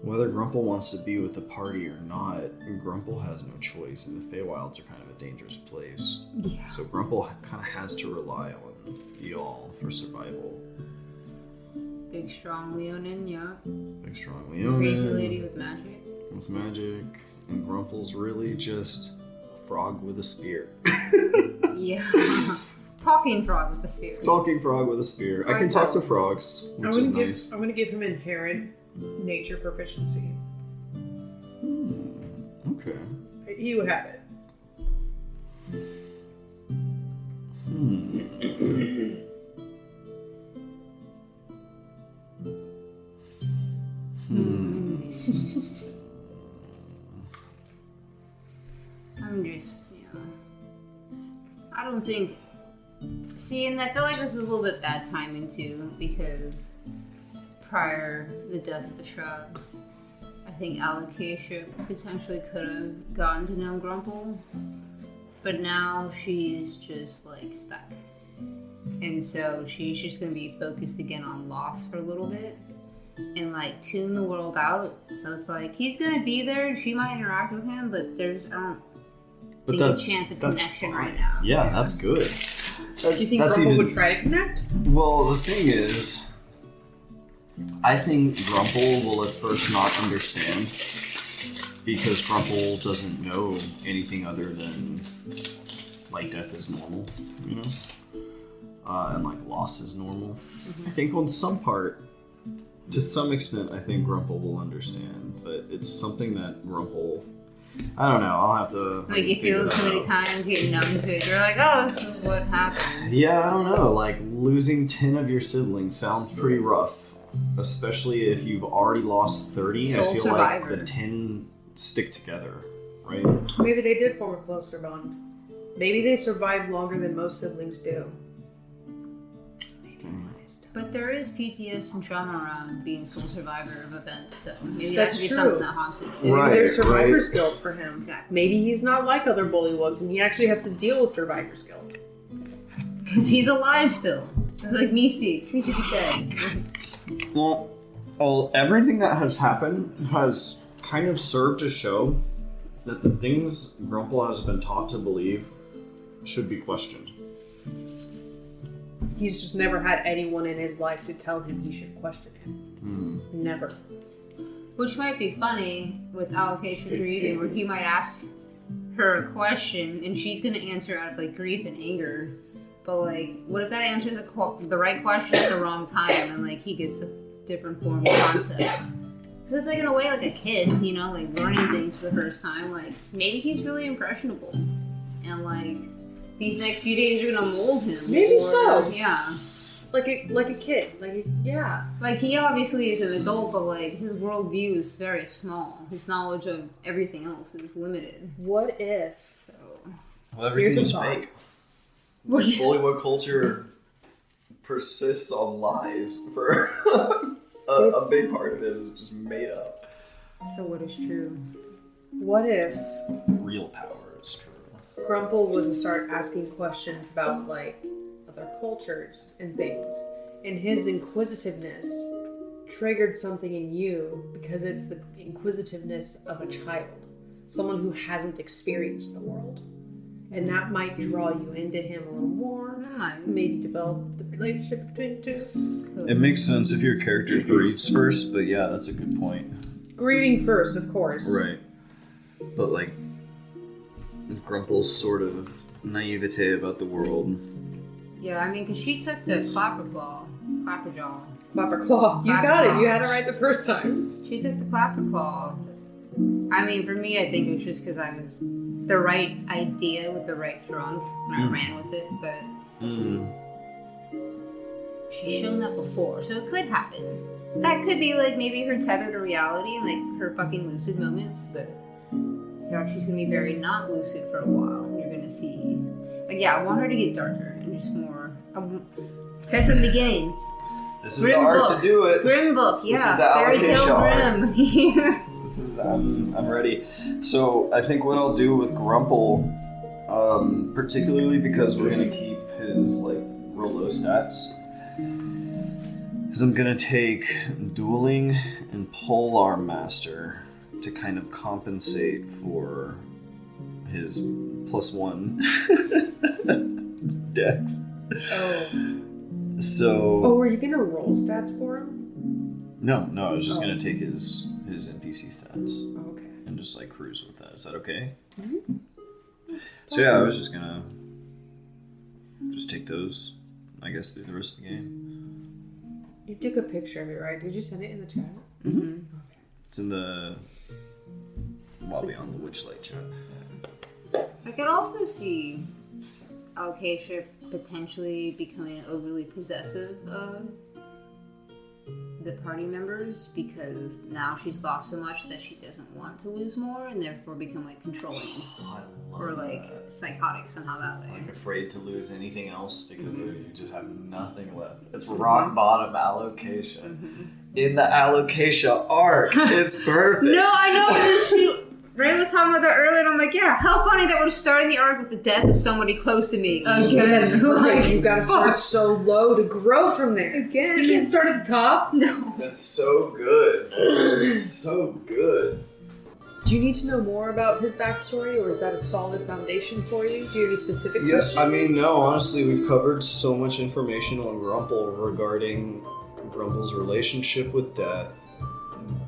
whether Grumple wants to be with the party or not, Grumple has no choice, and the Feywilds are kind of a dangerous place. Yeah. So Grumple kind of has to rely on y'all for survival. Big strong Leonin, yeah. Big strong Leonin. Crazy lady with magic. With magic, and Grumple's really just a frog with a spear. Yeah. Talking frog with the spirit. Talking frog with a spear. I can talk to frogs, which is nice. I'm gonna give him inherent nature proficiency. Okay. He would have it. I'm just, I don't think... See, and I feel like this is a little bit bad timing, too, because prior to the death of the Shroud, I think Alocasia potentially could have gotten to know Grumple, but now she's just, like, stuck. And so she's just going to be focused again on loss for a little bit and, like, tune the world out. So it's like, he's going to be there, she might interact with him, but there's, I don't think a chance of connection fine. right now. Yeah, that's good. Do you think Grumple would try to connect? Well, the thing is, I think Grumple will at first not understand because Grumple doesn't know anything other than, like, death is normal, you know? And, like, loss is normal. I think on some part, to some extent, I think Grumple will understand, but it's something that Grumple... I don't know. I'll have to Like you feel it so many times, you get numb to it. You're like, oh, this is what happens. Yeah, I don't know. Like losing 10 of your siblings sounds pretty rough, especially if you've already lost 30. Soul I feel survivor. like the 10 stick together, right? Maybe they did form a closer bond. Maybe they survived longer than most siblings do. Maybe one is done. But there is PTS and trauma around being sole survivor of events, so maybe That's that could be true. something that haunts you. Maybe Right, there's survivor's right. guilt for him. Exactly. Maybe he's not like other bullywugs and he actually has to deal with survivor's guilt. Because he's alive still. It's like me, see. He should be dead. Well, everything that has happened has kind of served to show that the things Grumple has been taught to believe should be questioned. He's just never had anyone in his life to tell him he should question him. Never. Which might be funny with allocation grieving, where he might ask her a question and she's going to answer out of like grief and anger. But like, what if that answer is the right question at the wrong time and like he gets a different form of concept? Because it's like in a way like a kid, you know, like learning things for the first time. Like maybe he's really impressionable and like these next few days are going to mold him. Maybe so. Yeah. Like a kid. Like he's, yeah. Like, he obviously is an adult, but, like, his worldview is very small. His knowledge of everything else is limited. What if? So... Well, Here's everything's a thought. fake. Bullywug culture persists on lies for a big part of it is just made up. So what is true? What if Real power is true. Grumple was to start asking questions about, like, other cultures and things, and his inquisitiveness triggered something in you because it's the inquisitiveness of a child, someone who hasn't experienced the world, and that might draw you into him a little more, maybe develop the relationship between the two. It makes sense if your character grieves first, but yeah, that's a good point. Grieving first, of course. Right. But like, Grumple's sort of naivete about the world. Yeah, I mean, because she took the Clapperjaw. Clapperclaw. You got it. You had it right the first time. She took the Clapperclaw. I mean, for me, I think it was just because I was the right idea with the right drunk, and I ran with it, but she's shown that before, so it could happen. That could be, like, maybe her tether to reality and, like, her fucking lucid moments, but I feel like she's gonna be very not lucid for a while. You're gonna see... Like, yeah, I want her to get darker and just more... said from the beginning. This is Grim the art book. to do it. Grim book, yeah. This is the Fairy allocation tale art. Grim. This is I'm ready. So I think what I'll do with Grumple, particularly because we're gonna keep his like real low stats, is I'm gonna take Dueling and Polearm Master to kind of compensate for his +1 dex. Oh. So. Oh, were you gonna roll stats for him? No, I was just gonna take his NPC stats. Oh, okay. And just like cruise with that. Is that okay? Mm-hmm. So yeah, I was just gonna just take those, I guess, through the rest of the game. You took a picture of it, right? Did you send it in the chat? Mm-hmm. Okay. It's in the lobby on the Witchlight chat. I could also see Alkacia potentially becoming overly possessive of the party members because now she's lost so much that she doesn't want to lose more and therefore become like controlling or like psychotic somehow that way. Like afraid to lose anything else because you just have nothing left. It's rock bottom allocation. In the Allocacia arc, it's perfect. No, I know. Ray was talking about that earlier, and I'm like, yeah, how funny that we're starting the arc with the death of somebody close to me again. That's perfect. You gotta start fuck. so low to grow from there. Again. You can't start at the top. No. That's so good. It's so good. Do you need to know more about his backstory, or is that a solid foundation for you? Do you have any specific questions? I mean, no, honestly, we've covered so much information on Grumple regarding Grumple's relationship with death,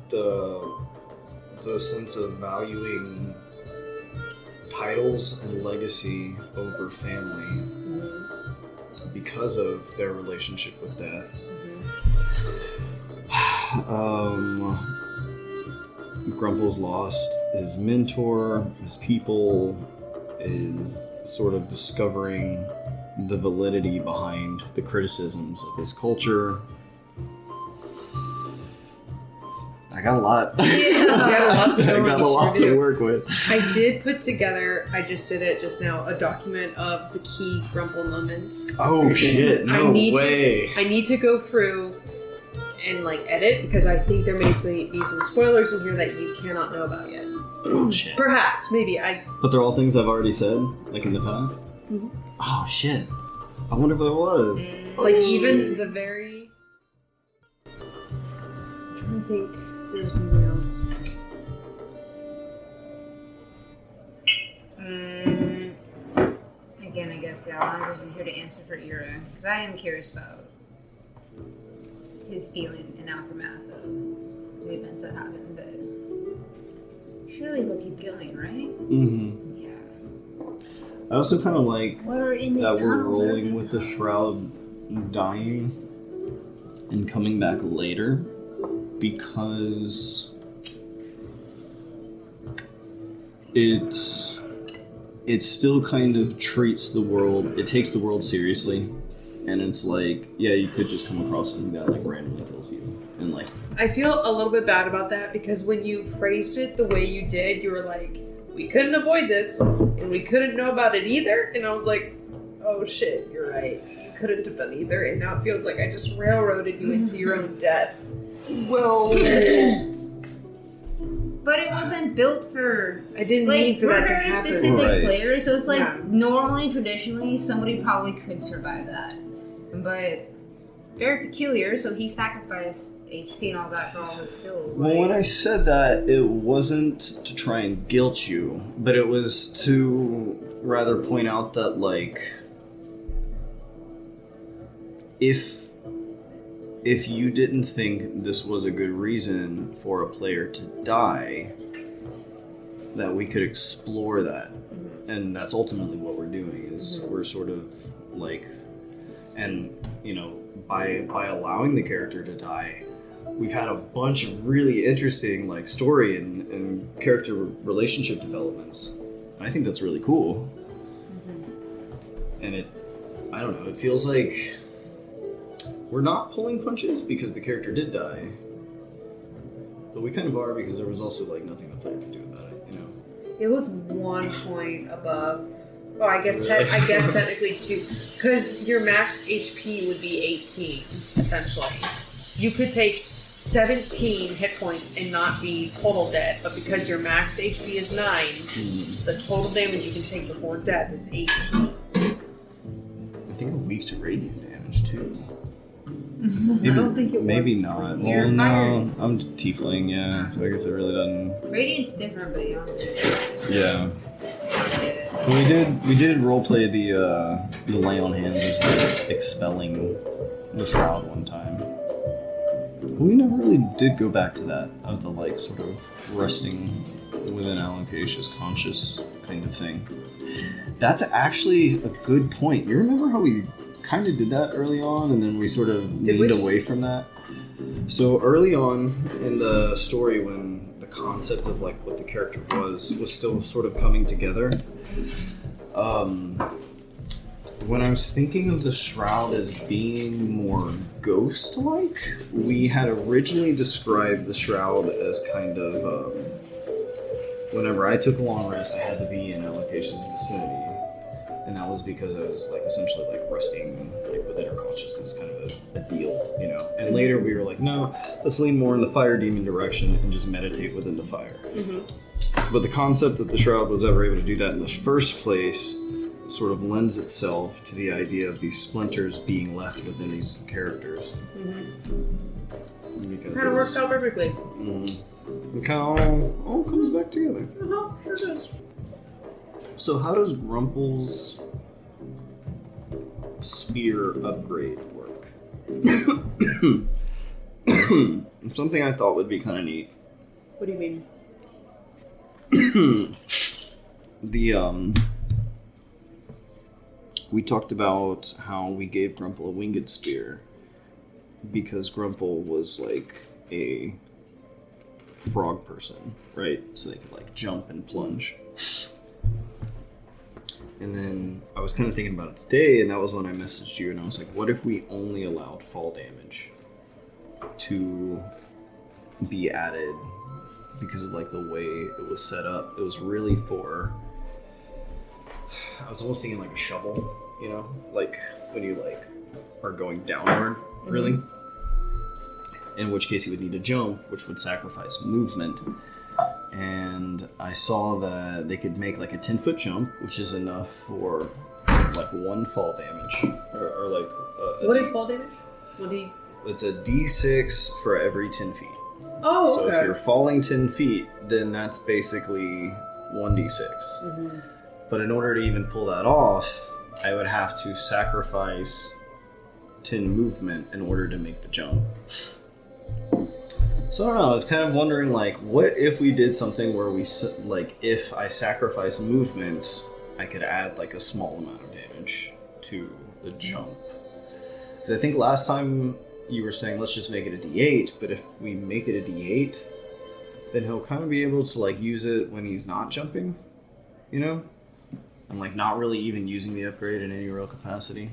the sense of valuing titles and legacy over family because of their relationship with death. Grumple's lost his mentor, his people, is sort of discovering the validity behind the criticisms of his culture. I got a lot. You got a lot to I know. got a lot to work with. I did put together, I just did it just now, a document of the key Grumple moments. Oh shit, no way. I need to go through and like edit because I think there may be some spoilers in here that you cannot know about yet. Oh shit. Perhaps, maybe. But they're all things I've already said, like in the past? Mhm. Oh shit. I wonder if there was. Like even the very... I'm trying to think if there was something else. Again, I guess Alonzo isn't here to answer for Ira, because I am curious about his feeling in aftermath of the events that happened, but surely he'll keep going, right? Mm-hmm. Yeah. I also kind of like We're in these that we're tunnels. rolling with the Shroud dying and coming back later because it still kind of treats the world, it takes the world seriously, and it's like, yeah, you could just come across something that like randomly kills you, and like I feel a little bit bad about that because when you phrased it the way you did, you were like, we couldn't avoid this, and we couldn't know about it either, and I was like, oh shit, you're right. You couldn't have done either, and now it feels like I just railroaded you into your own death. well But it wasn't built for... I didn't Like, mean for we're that to very happen. specific Right. players, so it's like, Yeah. normally, traditionally, somebody probably could survive that. But very peculiar, so he sacrificed HP and all that for all his skills. Well, when I said that, it wasn't to try and guilt you, but it was to rather point out that, like, if you didn't think this was a good reason for a player to die, that we could explore that. And that's ultimately what we're doing, is we're sort of, like, and, you know, by allowing the character to die, we've had a bunch of really interesting like story and character relationship developments. I think that's really cool. And I don't know, it feels like we're not pulling punches because the character did die, but we kind of are because there was also like nothing the player could do about it, you know? It was 1 point above. Oh, I guess technically 2, because your max HP would be 18 essentially. You could take 17 hit points and not be total dead, but because your max HP is 9, the total damage you can take before death is 18. I think I'm weak to radiant damage too. I don't think it was. Maybe not. You're Well, no, fire. I'm tiefling, yeah, so I guess it really doesn't. Radiant's different, but you don't Yeah. get it. But we did roleplay the lay on hands as like expelling the shroud one time. But we never really did go back to that of the like sort of resting within Alocasia's conscious kind of thing. That's actually a good point. You remember how we kind of did that early on, and then we sort of leaned away from that? So early on in the story, when the concept of like what the character was still sort of coming together, when I was thinking of the shroud as being more ghost-like, we had originally described the shroud as kind of whenever I took a long rest, I had to be in Alocasia's vicinity. And that was because I was like essentially like resting like within her consciousness, kind of a deal, you know. And later we were like, no, let's lean more in the fire demon direction and just meditate within the fire. But the concept that the shroud was ever able to do that in the first place sort of lends itself to the idea of these splinters being left within these characters. Because Kind of works out perfectly. it kind of all comes back together. Sure does. So how does Grumple's spear upgrade work? Something I thought would be kind of neat. What do you mean? We talked about how we gave Grumple a winged spear because Grumple was like a frog person, right? So they could like jump and plunge. And then I was kind of thinking about it today, and that was when I messaged you, and I was like, what if we only allowed fall damage to be added because of like the way it was set up? It was really for, I was almost thinking like a shovel, you know, like when you like are going downward, really. In which case you would need to jump, which would sacrifice movement. And I saw that they could make like a 10-foot jump, which is enough for like 1 fall damage, or like. What is fall damage? What do you? It's a D6 for every 10 feet. Oh, okay. So if you're falling 10 feet, then that's basically 1d6. Mm-hmm. But in order to even pull that off, I would have to sacrifice 10 movement in order to make the jump. So I don't know, I was kind of wondering, like, what if we did something where we, like, if I sacrifice movement, I could add, like, a small amount of damage to the jump. Because I think last time you were saying, let's just make it a d8, but if we make it a d8, then he'll kind of be able to, like, use it when he's not jumping, you know? And, like, not really even using the upgrade in any real capacity.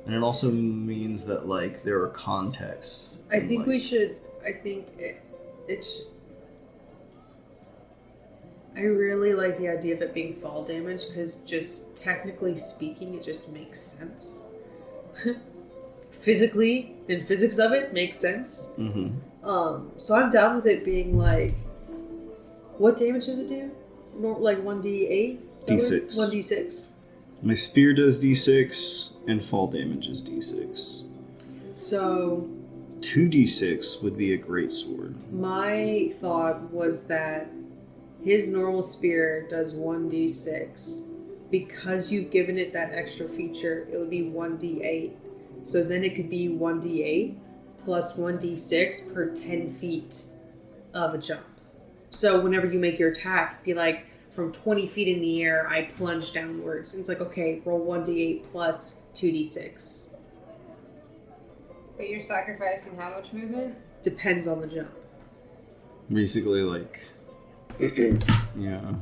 And it also means that, like, there are contexts. I think like, we should. I think it's. I really like the idea of it being fall damage because, just technically speaking, it just makes sense. Physically, and physics of it makes sense. Mm-hmm. So I'm down with it being like, what damage does it do? Like 1d8? D6. 1d6. My spear does d6, and fall damage is d6. So 2d6 would be a great sword. my thought was that his normal spear does 1d6. Because you've given it that extra feature, it would be 1d8. So then it could be 1d8 plus 1d6 per 10 feet of a jump. So whenever you make your attack, be like, from 20 feet in the air, I plunge downwards. And it's like, okay, roll 1d8 plus 2d6. But you're sacrificing how much movement? Depends on the jump. Basically, like, yeah.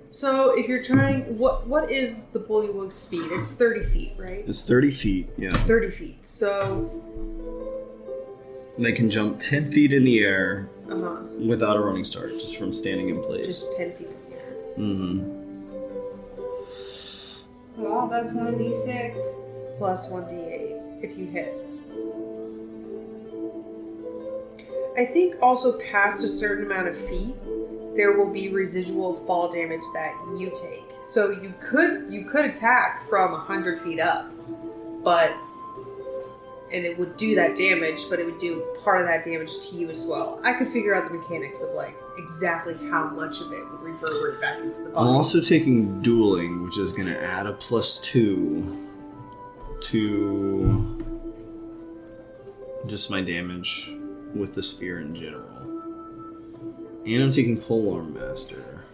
So if you're trying, what is the bullywug's speed? It's 30 feet, right? It's 30 feet, yeah. 30 feet. So They can jump 10 feet in the air uh-huh. without a running start, just from standing in place. Just 10 feet in the air. Mm-hmm. Well, that's 1d6. Plus 1d8 if you hit. I think also past a certain amount of feet, there will be residual fall damage that you take. So you could attack from 100 feet up, and it would do that damage, but it would do part of that damage to you as well. I could figure out the mechanics of like exactly how much of it would reverberate back into the body. I'm also taking dueling, which is going to add a +2 to just my damage with the spear in general. And I'm taking Polearm Master.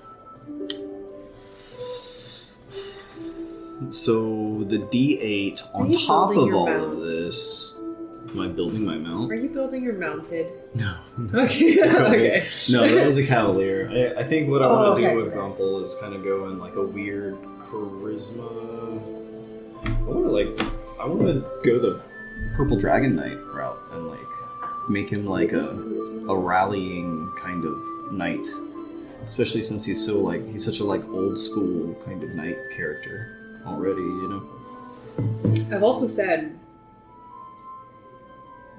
So the D8 on top of all of this. Am I building my mount? Are you building your mounted? No. Okay. Okay. No, that was a cavalier. I think what I want to do with okay. Grumple is kind of go in like a weird charisma. I want to go the Purple Dragon Knight route and like make him like a rallying kind of knight, especially since he's such a like old school kind of knight character already, you know. I've also said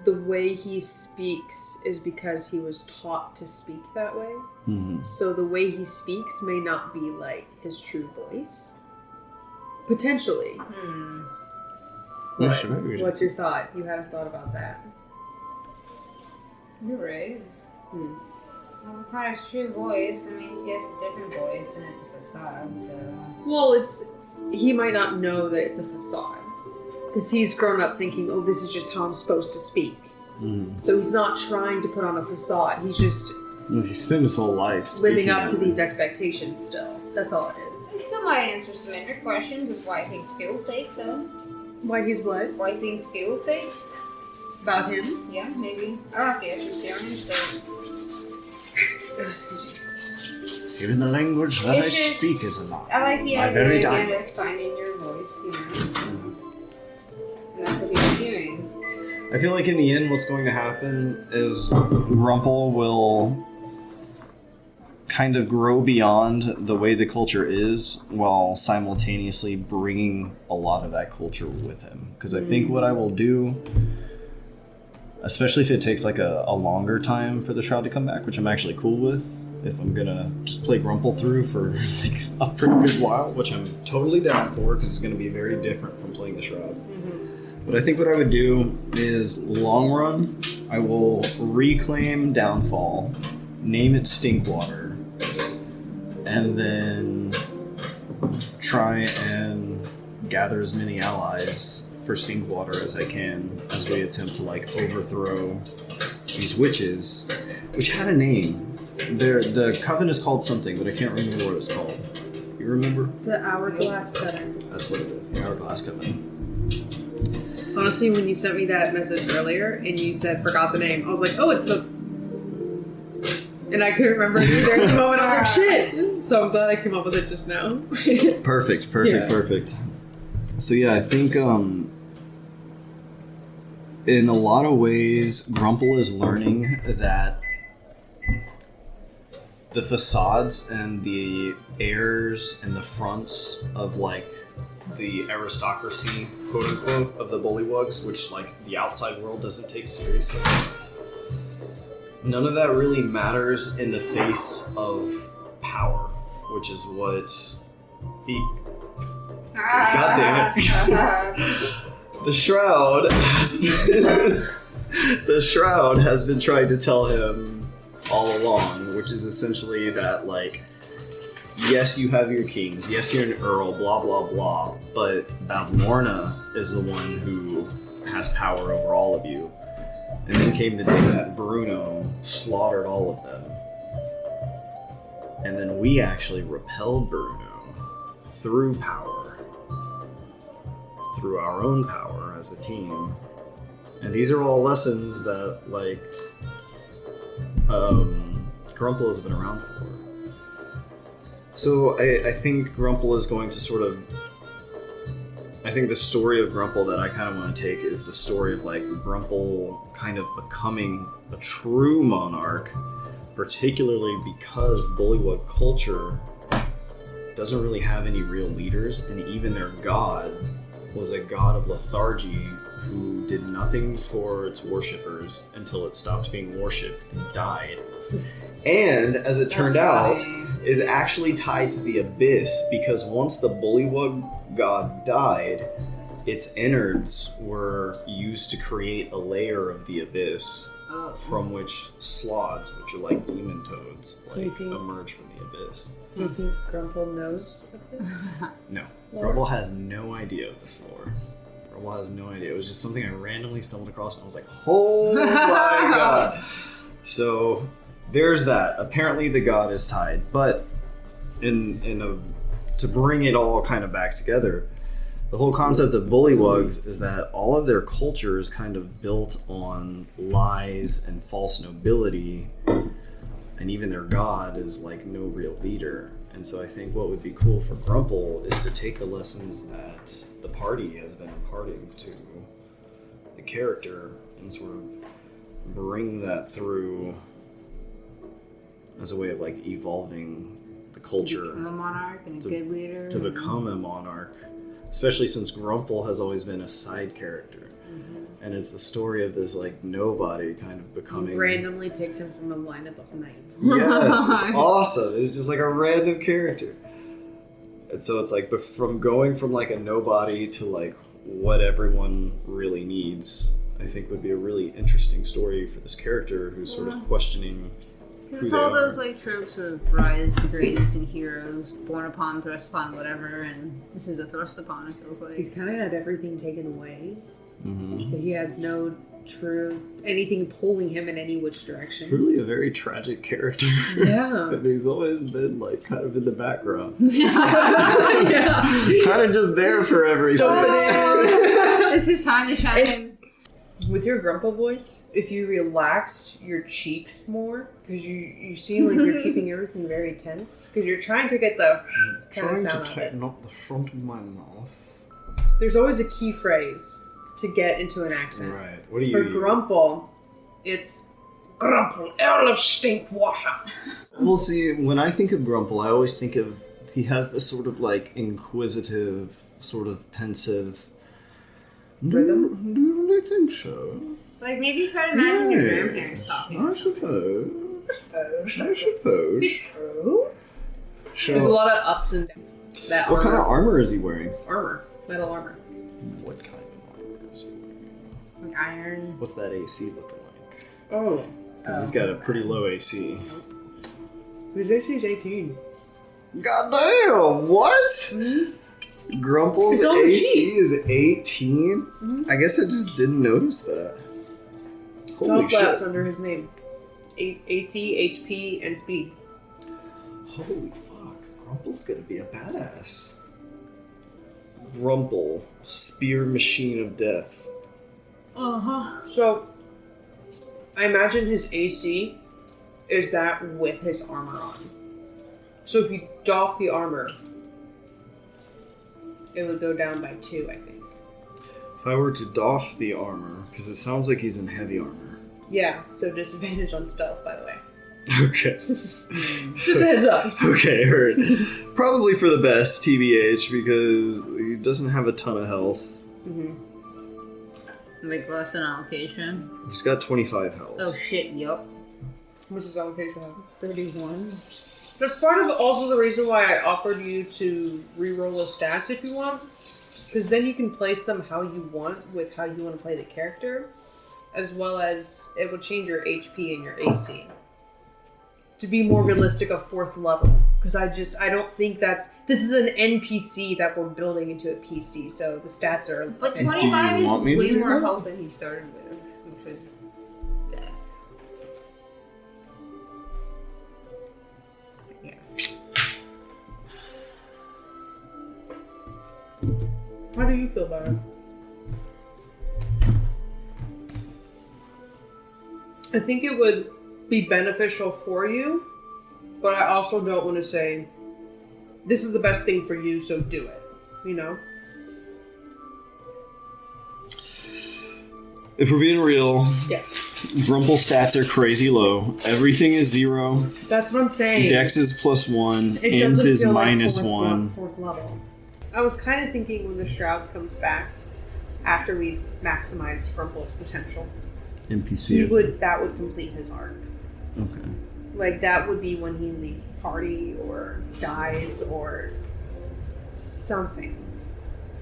the way he speaks is because he was taught to speak that way. Mm-hmm. So the way he speaks may not be like his true voice. Potentially. What's your thought? You hadn't thought about that. You're right. Well, it's not his true voice. I mean, he has a different voice, and it's a facade, so... Well, he might not know that it's a facade. Because he's grown up thinking, oh, this is just how I'm supposed to speak. Mm-hmm. So he's not trying to put on a facade. He's just He spent his whole life living up to these expectations still. That's all it is. He still might answer some of your questions of why things feel fake, though. Why he's what? Why things feel fake. About him? Yeah, maybe. I don't have to answer Darren, Excuse me. Even the language that It's I just- speak is a lie. I like the My very idea again dialect. of finding your voice, you know. And that's what he's doing. I feel like in the end, what's going to happen is Grumple will kind of grow beyond the way the culture is while simultaneously bringing a lot of that culture with him. Because I think what I will do, especially if it takes like a longer time for the Shroud to come back, which I'm actually cool with, if I'm gonna just play Grumple through for like a pretty good while, which I'm totally down for because it's gonna be very different from playing the Shroud. But I think what I would do is, long run, I will reclaim Downfall, name it Stinkwater, and then try and gather as many allies for Stinkwater as I can as we attempt to like overthrow these witches, which had a name. The coven is called something, but I can't remember what it's called. You remember? The hourglass cutter. That's what it is, the Hourglass Coven. Honestly, when you sent me that message earlier and you said forgot the name, I was like, oh, it's the. And I couldn't remember it either at the moment. I was like, shit. So I'm glad I came up with it just now. Perfect. Yeah. So yeah, I think in a lot of ways, Grumple is learning that the facades and the airs and the fronts of like the aristocracy, quote unquote, of the bullywugs, which like the outside world doesn't take seriously. None of that really matters in the face of power, which is what he. God damn it. The Shroud has been trying to tell him all along, which is essentially that, like, yes, you have your kings, yes, you're an earl, blah, blah, blah, but Balmorna is the one who has power over all of you. And then came the day that Bruno slaughtered all of them. And then we actually repelled Bruno through power. Through our own power as a team. And these are all lessons that, like, Grumple has been around for. So I think Grumple is going to sort of... I think the story of Grumple that I kind of want to take is the story of, like, Grumple kind of becoming a true monarch, particularly because Bullywug culture doesn't really have any real leaders, and even their god was a god of lethargy who did nothing for its worshippers until it stopped being worshipped and died. And, as it turned out, is actually tied to the Abyss, because once the Bullywug god died, its innards were used to create a layer of the Abyss from which sloths, which are like demon toads, like, emerge from the Abyss. Do you think Grumple knows of this? No. Grumple has no idea of this lore. Grumple has no idea. It was just something I randomly stumbled across and I was like, oh my god. So there's that. Apparently the god is tied. But to bring it all kind of back together, the whole concept of bullywugs is that all of their culture is kind of built on lies and false nobility, and even their god is like no real leader. And so I think what would be cool for Grumple is to take the lessons that the party has been imparting to the character and sort of bring that through as a way of like evolving the culture. To become a monarch and a good leader. To become a monarch. Especially since Grumple has always been a side character. And it's the story of this like nobody kind of becoming... You randomly picked him from a lineup of knights. Yes, it's awesome. It's just like a random character. And so it's like from going from like a nobody to like what everyone really needs, I think would be a really interesting story for this character who's sort of questioning who It's they all are. those like tropes of rise to greatness and heroes, born upon, thrust upon, whatever, and this is a thrust upon, it feels like. He's kind of had everything taken away. Mm-hmm. But he has no true anything pulling him in any which direction. Truly a very tragic character. Yeah. And he's always been like kind of in the background. Yeah. Kind of just there for everything. Jumping in. It's his time to shine. With your Grumple voice, if you relax your cheeks more, because you seem like you're keeping everything very tense, because you're trying to get the kind of sound out of it. up the front of my mouth. There's always a key phrase to get into an accent. Right. What do you For Grumple, it's Grumple, Earl of Stink Water. Well, see, when I think of Grumple, I always think of he has this sort of like inquisitive, sort of pensive Rhythm? Do you really think so? Like, maybe try to imagine your grandparents talking. I suppose. I suppose. It's true. So, There's a lot of ups and downs. That what kind of armor is he wearing? armor? Metal armor. What kind of armor is he wearing? Like iron. What's that AC looking like? Oh. Because he's got a pretty low AC. His AC's 18. Goddamn! What? Mm-hmm. Grumple's It's on the AC sheet. is 18? Mm-hmm. I guess I just didn't notice that. Holy Top shit. left under his name. AC, HP, and speed. Holy fuck. Grumple's gonna be a badass. Grumple, spear machine of death. So, I imagine his AC is that with his armor on. So if you doff the armor, it would go down by 2, I think. If I were to doff the armor, because it sounds like he's in heavy armor. Yeah, so disadvantage on stealth, by the way. Okay. Just a heads up. Okay, heard. Probably for the best, TBH, because he doesn't have a ton of health. Mm-hmm. Like less than allocation. He's got 25 health. Oh shit, yup. How much does allocation have? 31. That's part of also the reason why I offered you to re-roll the stats if you want. Because then you can place them how you want with how you want to play the character. As well as it will change your HP and your AC. To be more realistic of 4th level. Because I don't think this is an NPC that we're building into a PC. So the stats are... But And do you 25 want me is to way do more that? health than he started with, which was death. Yes. How do you feel about it? I think it would be beneficial for you, but I also don't want to say, this is the best thing for you, so do it. You know? If we're being real, Yes. Grumple stats are crazy low. Everything is 0. That's what I'm saying. Dex is +1. It Int doesn't is feel minus like 1. 4th level. I was kind of thinking when the Shroud comes back, after we've maximized Grumple's potential, NPC. that would complete his arc. Okay. Like, that would be when he leaves the party, or dies, or something.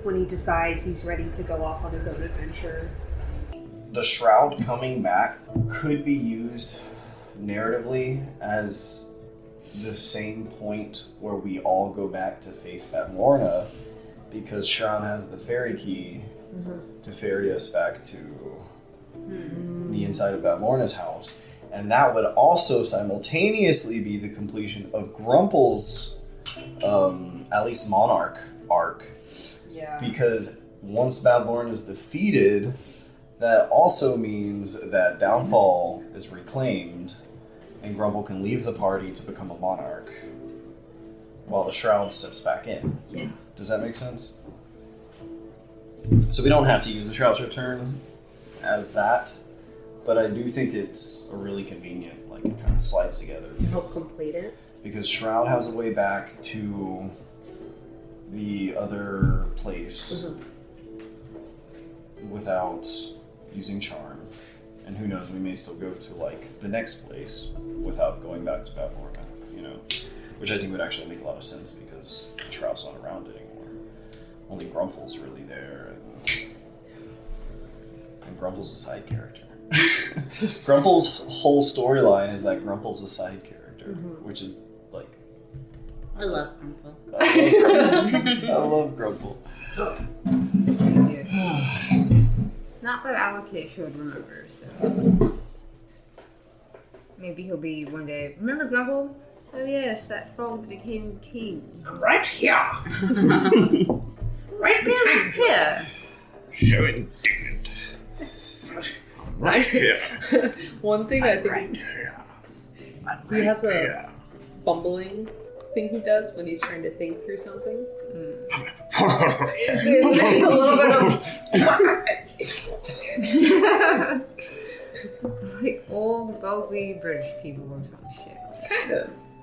When he decides he's ready to go off on his own adventure. The Shroud coming back could be used narratively as the same point where we all go back to face Batlorna, because Shroud has the fairy key to ferry us back to the inside of Batlorna's house. And that would also simultaneously be the completion of Grumple's, at least Monarch arc. Yeah. Because once Batlorna is defeated, that also means that Downfall is reclaimed, and Grumple can leave the party to become a Monarch, while the Shroud steps back in. Yeah. Does that make sense? So we don't have to use the Shroud's Return as that, but I do think it's a really convenient, like it kind of slides together. To help complete it. Because Shroud has a way back to the other place without using Charm. And who knows, we may still go to like the next place without going back to Batlorna, you know? Which I think would actually make a lot of sense because Shroud's not around anymore. Only Grumple's really there, and Grumple's a side character. Grumple's whole storyline is that Grumple's a side character, which is like... I love Grumple. I love Grumple. Not that Allocation would remember, so. Maybe he'll be one day. Remember Grumple? Oh yes, that frog that became king. I'm right here. Right there, here. So indignant. One thing I think he has a bumbling thing he does when he's trying to think through something. It's a little bit of like old, wealthy British people or some shit.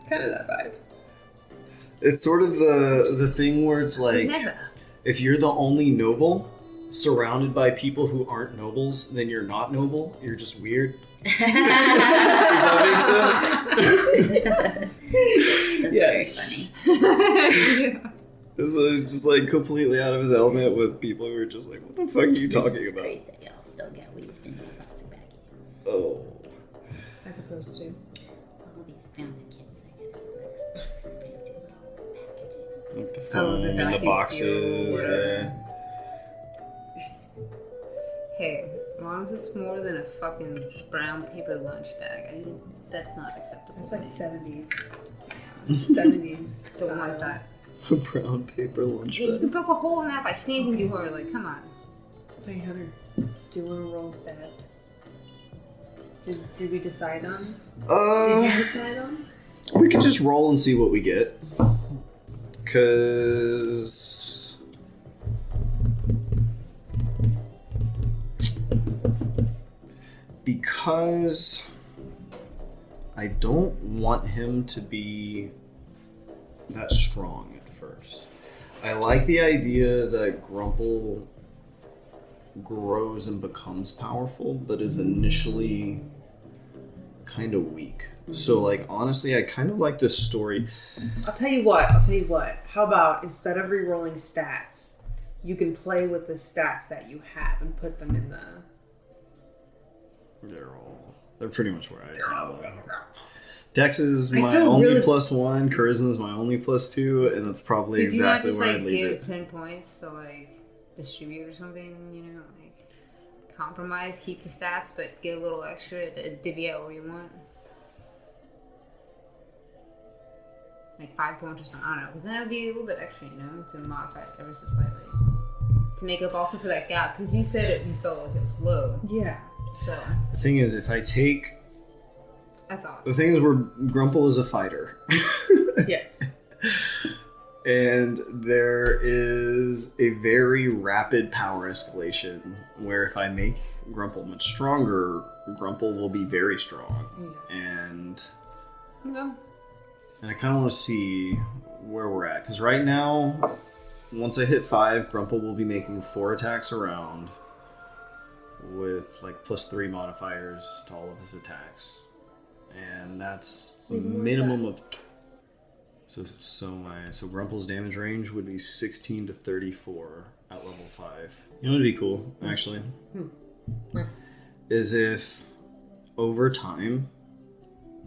kind of that vibe. It's sort of the thing where it's like, if you're the only noble surrounded by people who aren't nobles, then you're not noble. You're just weird. Does that make sense? That's very funny. It's just like completely out of his element with people who are just like, what the fuck are you talking It's about? great that y'all still get weed in the plastic baggie. Oh. As opposed to. All these fancy kids that get fancy little packages. Like the foam and the vacuum boxes. seal or Yeah. Hey, as long as it's more than a fucking brown paper lunch bag, that's not acceptable. It's like 70s. 70s. Something like that. A brown paper lunch Yeah, you bag. can poke a hole in that by sneezing too hard. Like, come on. Hey, Hunter, do you want to roll stats? Did we decide on? Did you decide on? We could just roll and see what we get. Cause I don't want him to be that strong at first. I like the idea that Grumple grows and becomes powerful, but is initially kind of weak. So, like, honestly, I kind of like this story. I'll tell you what. How about instead of re-rolling stats, you can play with the stats that you have and put them in the... They're pretty much where I have them. Dex is I my feel only really- +1, Charisma is my only +2, and that's probably Could exactly you not where just, I'd like, leave give it. 10 points to, like, distribute or something, you know? Like, compromise, keep the stats, but get a little extra to divvy out where you want. Like 5 points or something, I don't know. Because then it would be a little bit extra, you know, to modify it ever so slightly. To make up also for that gap, because you said it, you felt like it was low. Yeah. So, The thing is, if I take... I thought. The thing is, where Grumple is a fighter. Yes. And there is a very rapid power escalation where if I make Grumple much stronger, Grumple will be very strong. Yeah. And Okay. I kind of want to see where we're at. Because right now, once I hit 5, Grumple will be making 4 attacks a round with like +3 modifiers to all of his attacks. And that's a minimum of... So Grumple's damage range would be 16 to 34 at level 5. You know what would be cool, actually? Is if over time,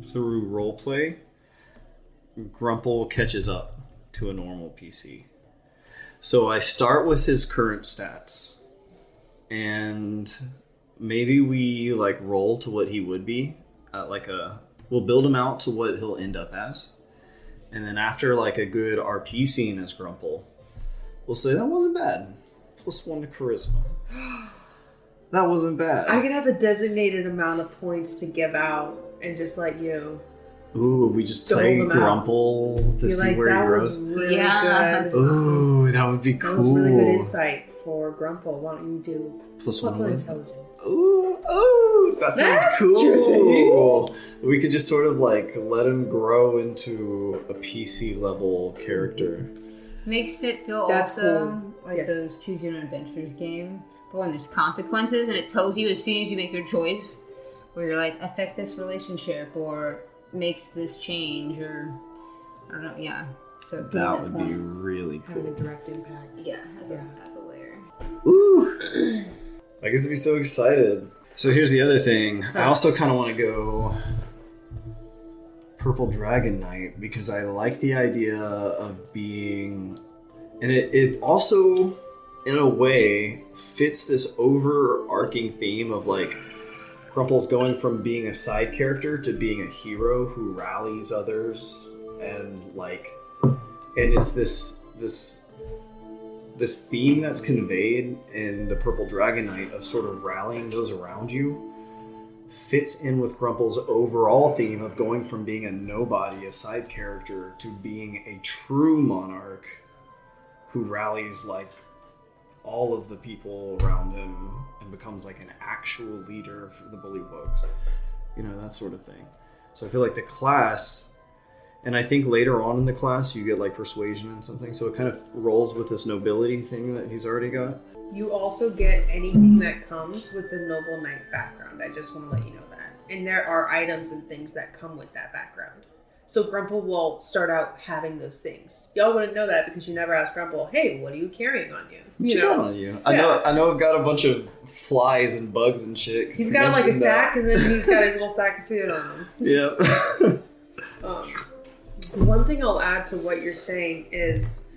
through roleplay, Grumple catches up to a normal PC. So I start with his current stats, and maybe we like roll to what he would be at like we'll build him out to what he'll end up as. And then after like a good RP scene as Grumple, we'll say that wasn't bad. +1 to charisma. That wasn't bad. I can have a designated amount of points to give out and just let you... Ooh, we just Dole play them out. Grumple to Be see like, where that he was grows. really Yeah. good. Ooh, that would be cool. That was really good insight for Grumple. Why don't you do +1 +1 intelligence? Ooh, that sounds That's cool. juicy. We could just sort of like let him grow into a PC level character. Makes it feel That's also cool. like Yes. those Choose Your Own Adventures game, but when there's consequences and it tells you as soon as you make your choice, where you're like, affect this relationship or makes this change or I don't know, yeah. So give me That would point. be really Having a cool. direct impact. Yeah, that's Yeah. a layer. Ooh. I guess I'd be so excited. So here's the other thing. I also kind of want to go Purple Dragon Knight because I like the idea of being... And it also, in a way, fits this overarching theme of like Grumple's going from being a side character to being a hero who rallies others and like... And it's this theme that's conveyed in the Purple Dragon Knight of sort of rallying those around you fits in with Grumple's overall theme of going from being a nobody, a side character, to being a true monarch who rallies like all of the people around him and becomes like an actual leader for the Bullywugs. You know, that sort of thing. So I feel like the class, and I think later on in the class you get like persuasion and something, so it kind of rolls with this nobility thing that he's already got. You also get anything that comes with the noble knight background. I just want to let you know that. And there are items and things that come with that background. So Grumple will start out having those things. Y'all wouldn't know that because you never asked Grumple, hey, what are you carrying on you? What you got on you? I know I've got a bunch of flies and bugs and shit. He's got like a sack and then he's got his little sack of food on him. Yep. One thing I'll add to what you're saying is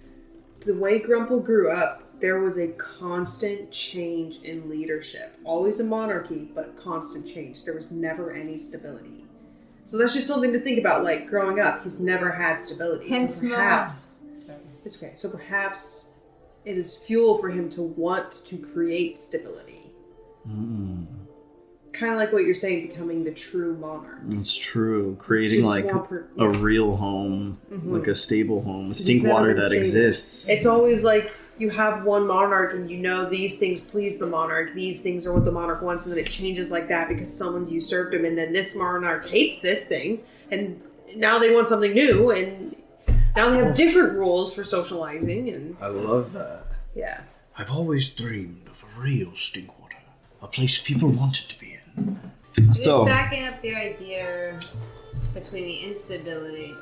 the way Grumple grew up, there was a constant change in leadership. Always a monarchy, but constant change. There was never any stability. So that's just something to think about. Like, growing up, he's never had stability. So perhaps... It's okay. So perhaps it is fuel for him to want to create stability. Kind of like what you're saying, becoming the true monarch. It's true. Creating like a real home, like a stable home, a stink water that exists. It's always like you have one monarch and you know these things please the monarch, these things are what the monarch wants, and then it changes like that because someone's usurped him, and then this monarch hates this thing, and now they want something new, and now they have different rules for socializing. And I love that. Yeah. I've always dreamed of a real stink water, a place people wanted to be in. So backing up the idea between the instability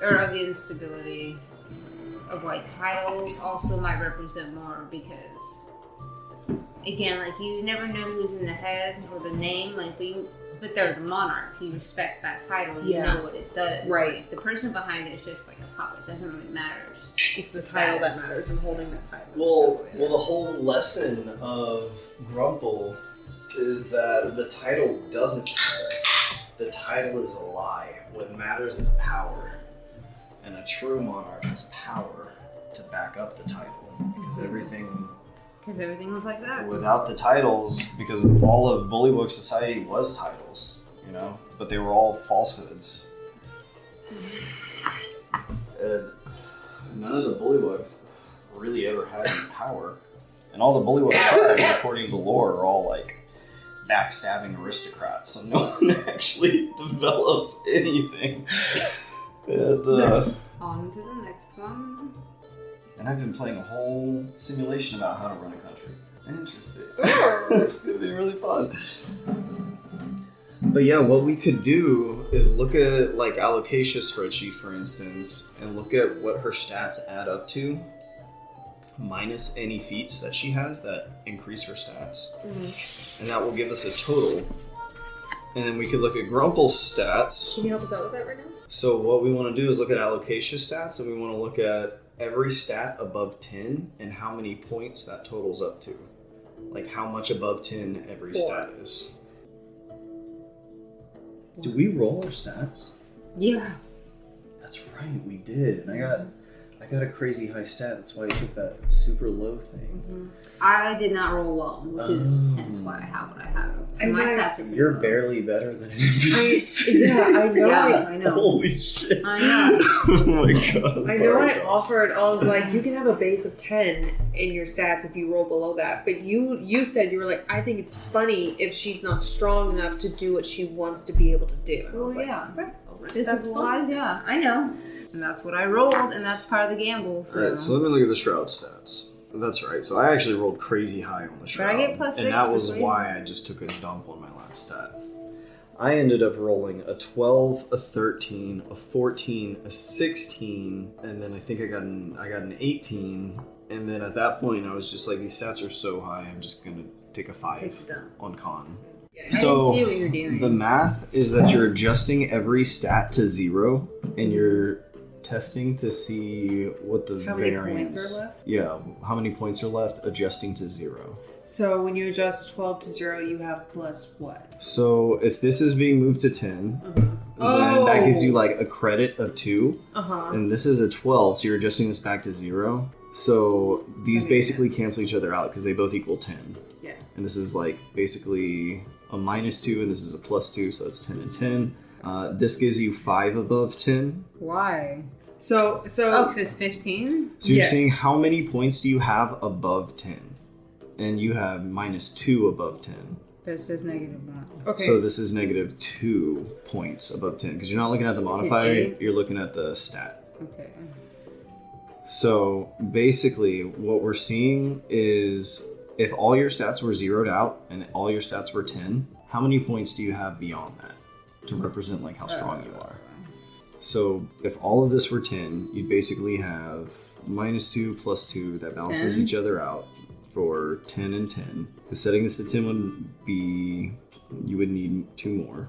of why titles also might represent more, because again, like, you never know who's in the head or the name, like, but they're the monarch. You respect that title. You know what it does. Right. Like, the person behind it is just like a puppet. It doesn't really matter. It's the title that matters and holding that title. Well, the whole lesson of Grumple is that the title doesn't matter. The title is a lie. What matters is power. And a true monarch has power to back up the title. Because everything was like that. Without the titles, because all of Bullywug society was titles, you know? But they were all falsehoods. None of the Bullywugs really ever had any power. And all the Bullywug tribes, according to lore, are all like backstabbing aristocrats, so no one actually develops anything. And, on to the next one. And I've been playing a whole simulation about how to run a country. Interesting. It's gonna be really fun. But yeah, what we could do is look at like Alocasia spreadsheet, for instance, and look at what her stats add up to, minus any feats that she has that increase her stats. And that will give us a total. And then we could look at Grumple's stats. Can you help us out with that right now? So what we want to do is look at Alocasia stats, and we want to look at every stat above 10 and how many points that totals up to. Like how much above 10 every stat is. Did we roll our stats? Yeah. That's right, we did. And I got a crazy high stat. That's why I took that super low thing. I did not roll well, which is hence why I have what I have. So my stats are pretty You're low. barely better than anybody. I know. I know. Holy shit. I know. Oh my god. I know I offered, I was like, you can have a base of 10 in your stats if you roll below that. But you said, you were like, I think it's funny if she's not strong enough to do what she wants to be able to do. And I was like, okay, That's fun. Yeah, I know. And that's what I rolled, and that's part of the gamble. So. Alright, so let me look at the Shroud stats. That's right, so I actually rolled crazy high on the Shroud. But I get +6 and that was for why I just took a dump on my last stat. I ended up rolling a 12, a 13, a 14, a 16, and then I think I got an 18. And then at that point, I was just like, these stats are so high, I'm just gonna take a 5 on con. So I didn't see what you're doing. The math is that you're adjusting every stat to 0, and you're testing to see what the How variance. many points are left? Yeah, how many points are left, adjusting to 0. So when you adjust 12 to 0, you have plus what? So if this is being moved to 10, then that gives you like a credit of 2. And this is a 12, so you're adjusting this back to 0. So these basically cancel each other out because they both equal 10. Yeah. And this is like basically a -2, and this is a +2, so it's 10 and 10. This gives you 5 above 10. Why? So because it's 15? So you're Yes. saying how many points do you have above 10? And you have -2 above 10. This is -1. okay. So this is -2 points above 10, because you're not looking at the modifier, eight? you're looking at the stat. Okay. So basically, what we're seeing is if all your stats were zeroed out and all your stats were 10, how many points do you have beyond that to represent like how strong you are? So if all of this were 10, you'd basically have -2 plus 2 that balances 10? each other out for 10 and 10. Setting this to 10 would be, you would need 2 more.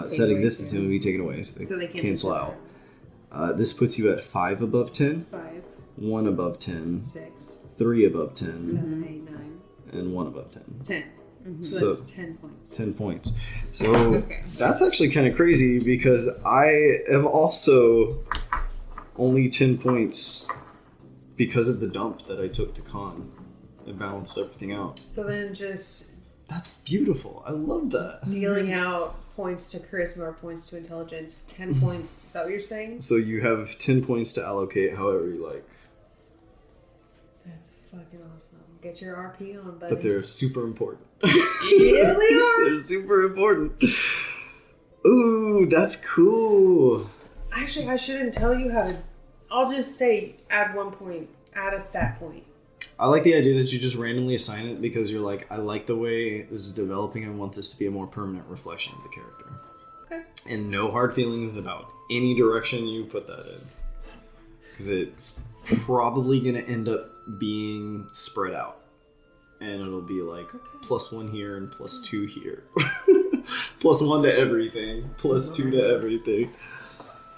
Take Setting away this to 2. 10 would be taken away, so So they they cancel cancel out. This puts you at 5 above 10, 5, 1 above 10, 6, 3 above 10, 7, 8, 9, and 1 above 10. 10. So So- that's 10 points. 10 points. So Okay. that's actually kind of crazy because I am also only 10 points because of the dump that I took to con. It balanced everything out. So then just That's beautiful. I love that. dealing out points to charisma or points to intelligence, 10 points. Is that what you're saying? So you have 10 points to allocate however you like. That's fucking awesome. Get your RP on, buddy. But they're super important. Yeah, they are. They're super important. Ooh, that's cool. Actually, I shouldn't tell you how to. I'll just say add 1 point, add a stat point. I like the idea that you just randomly assign it because you're like, I like the way this is developing. I want this to be a more permanent reflection of the character. Okay. And no hard feelings about any direction you put that in. Because it's probably going to end up being spread out. And it'll be like +1 here and +2 here. +1 to everything. +2 to everything.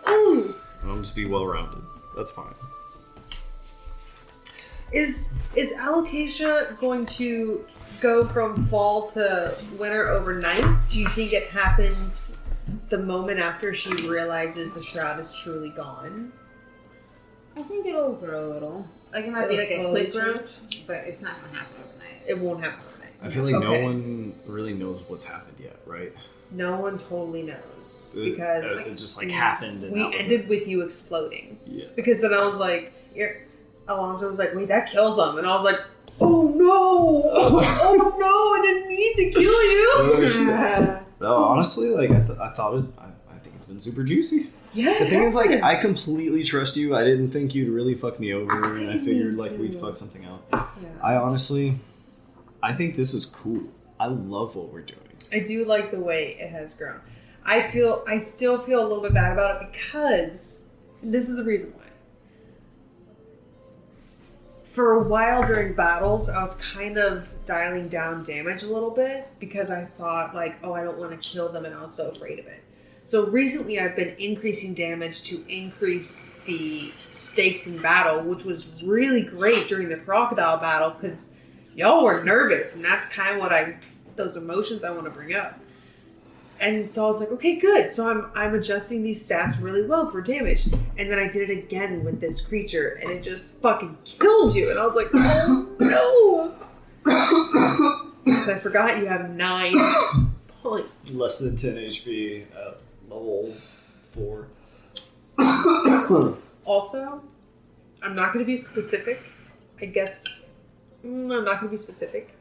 Ooh. It'll just be well-rounded. That's fine. Is Alocasia going to go from fall to winter overnight? Do you think it happens the moment after she realizes the shroud is truly gone? I think it'll grow a little. Like, it might be It'll like a slowly quick growth, but it's not going to happen overnight. It won't happen overnight. I feel like Okay. no one really knows what's happened yet, right? No one totally knows It because just like happened and we that was ended with you exploding. Yeah. Because then I was like, Alonzo was like, wait, that kills him. And I was like, oh no! Oh no, I didn't mean to kill you! Oh, shit. No, honestly, like I thought it. I think it's been super juicy. Yeah. The thing is, like, that's I completely trust you. I didn't think you'd really fuck me over, and I figured like we'd too. fuck something out. Yeah. I think this is cool. I love what we're doing. I do like the way it has grown. I still feel a little bit bad about it because this is the reason why. For a while during battles, I was kind of dialing down damage a little bit because I thought like, oh, I don't want to kill them, and I was so afraid of it. So recently I've been increasing damage to increase the stakes in battle, which was really great during the crocodile battle because y'all were nervous, and that's kind of those emotions I want to bring up. And so I was like, okay, good. So I'm adjusting these stats really well for damage. And then I did it again with this creature, and it just fucking killed you. And I was like, oh no. Because I forgot you have 9 points. Less than 10 HP at level 4. Also, I'm not going to be specific. I guess I'm not going to be specific.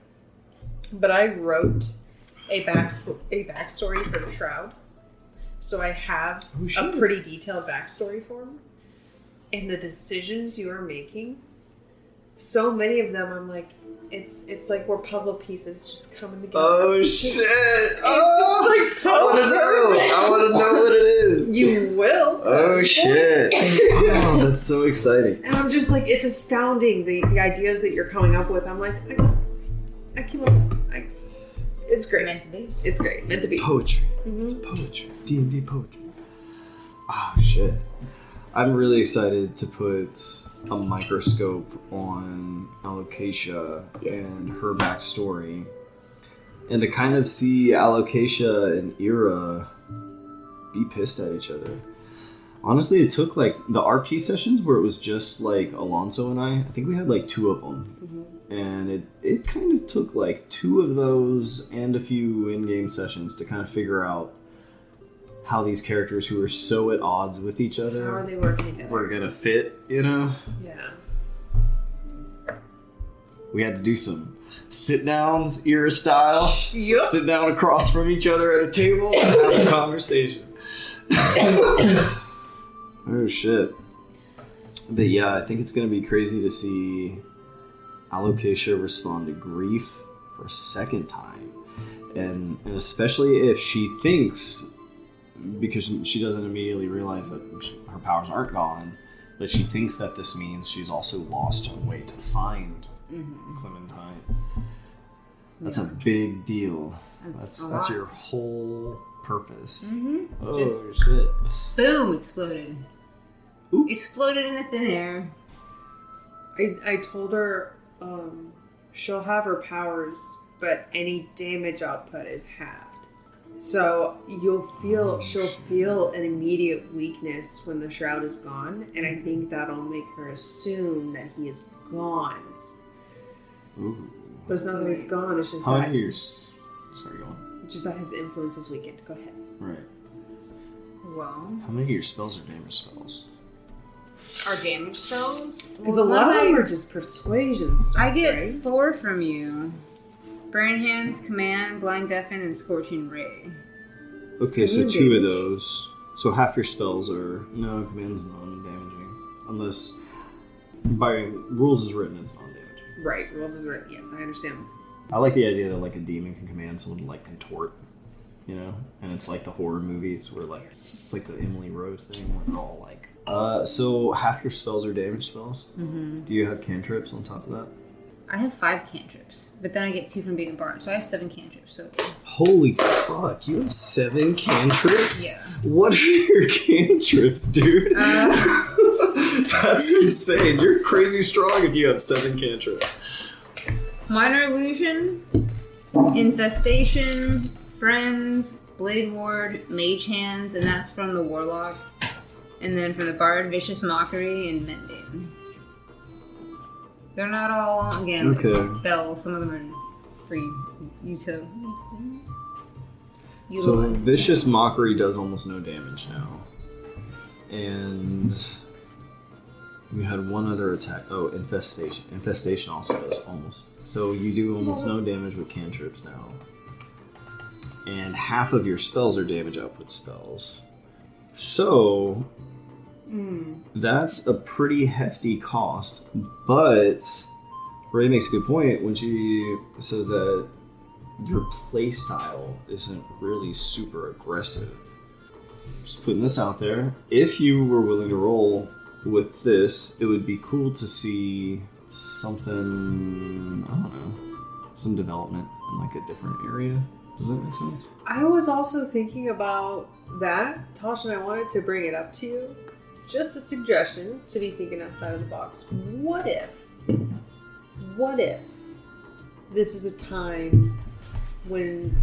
But I wrote a backstory for the Shroud. So I have a pretty detailed backstory for him. And the decisions you are making, so many of them I'm like, it's like we're puzzle pieces just coming together. Oh shit! It's just like so I want to know what it is. You will. Oh shit! Oh, that's so exciting. And I'm just like, it's astounding the ideas that you're coming up with. I'm like, I keep on. It's great. Meant to be. It's great. Meant to be. Poetry. Mhm. It's poetry. D&D poetry. Oh shit! I'm really excited to put a microscope on Alocasia and her backstory, and to kind of see Alocasia and Ira be pissed at each other. Honestly, it took like the RP sessions where it was just like Alonso and I think we had like 2 of them. And it kind of took like 2 of those and a few in-game sessions to kind of figure out how these characters who are so at odds with each other How are they working together? were gonna fit, you know? Yeah. We had to do some sit-downs, era style. Yep. Sit down across from each other at a table and have a conversation. Oh shit. But yeah, I think it's gonna be crazy to see Alocasia respond to grief for a second time. And especially if she thinks, because she doesn't immediately realize that her powers aren't gone, but she thinks that this means she's also lost her way to find Clementine. That's a big deal. That's your whole purpose. Oh shit. Boom! Exploded. Oop. Exploded in the thin air. I told her she'll have her powers, but any damage output is halved. So she'll feel an immediate weakness when the shroud is gone, and I think that'll make her assume that he is gone. Ooh. But it's not that he's gone, it's just How that many years? Sorry, go on. just that his influence is weakened. Go ahead. Right. Well, How many of your spells are damage spells? our damage spells? Because a lot of them are just persuasion stuff, I get right? 4 from you. Burn Hands, Command, Blind Deafen, and Scorching Ray. Okay, so Command 2 of damage. those. So half your spells are... No, command's non-damaging. Unless... By rules is written, it's non-damaging. Right, rules is right. Yes, I understand. I like the idea that like a demon can command someone to like contort, you know? And it's like the horror movies where like... It's like the Emily Rose thing where they're all like... So half your spells are damage spells? Mm-hmm. Do you have cantrips on top of that? I have 5 cantrips, but then I get 2 from being a bard, so I have 7 cantrips. So Holy fuck, you have 7 cantrips? Yeah. What are your cantrips, dude? That's insane. You're crazy strong if you have 7 cantrips. Minor Illusion, Infestation, Friends, Blade Ward, Mage Hands, and that's from the Warlock. And then from the Bard, Vicious Mockery, and Mending. They're not all, again, like spells. Some of them are for you to... So Vicious Mockery does almost no damage now. And you had one other attack. Oh, Infestation. Infestation also does almost. So you do almost no damage with cantrips now. And half of your spells are damage output spells. So that's a pretty hefty cost. But Ray makes a good point when she says that your playstyle isn't really super aggressive. Just putting this out there. If you were willing to roll with this, it would be cool to see something, I don't know, some development in like a different area. Does that make sense? I was also thinking about that, Tosh, and I wanted to bring it up to you. Just a suggestion to be thinking outside of the box. What if this is a time when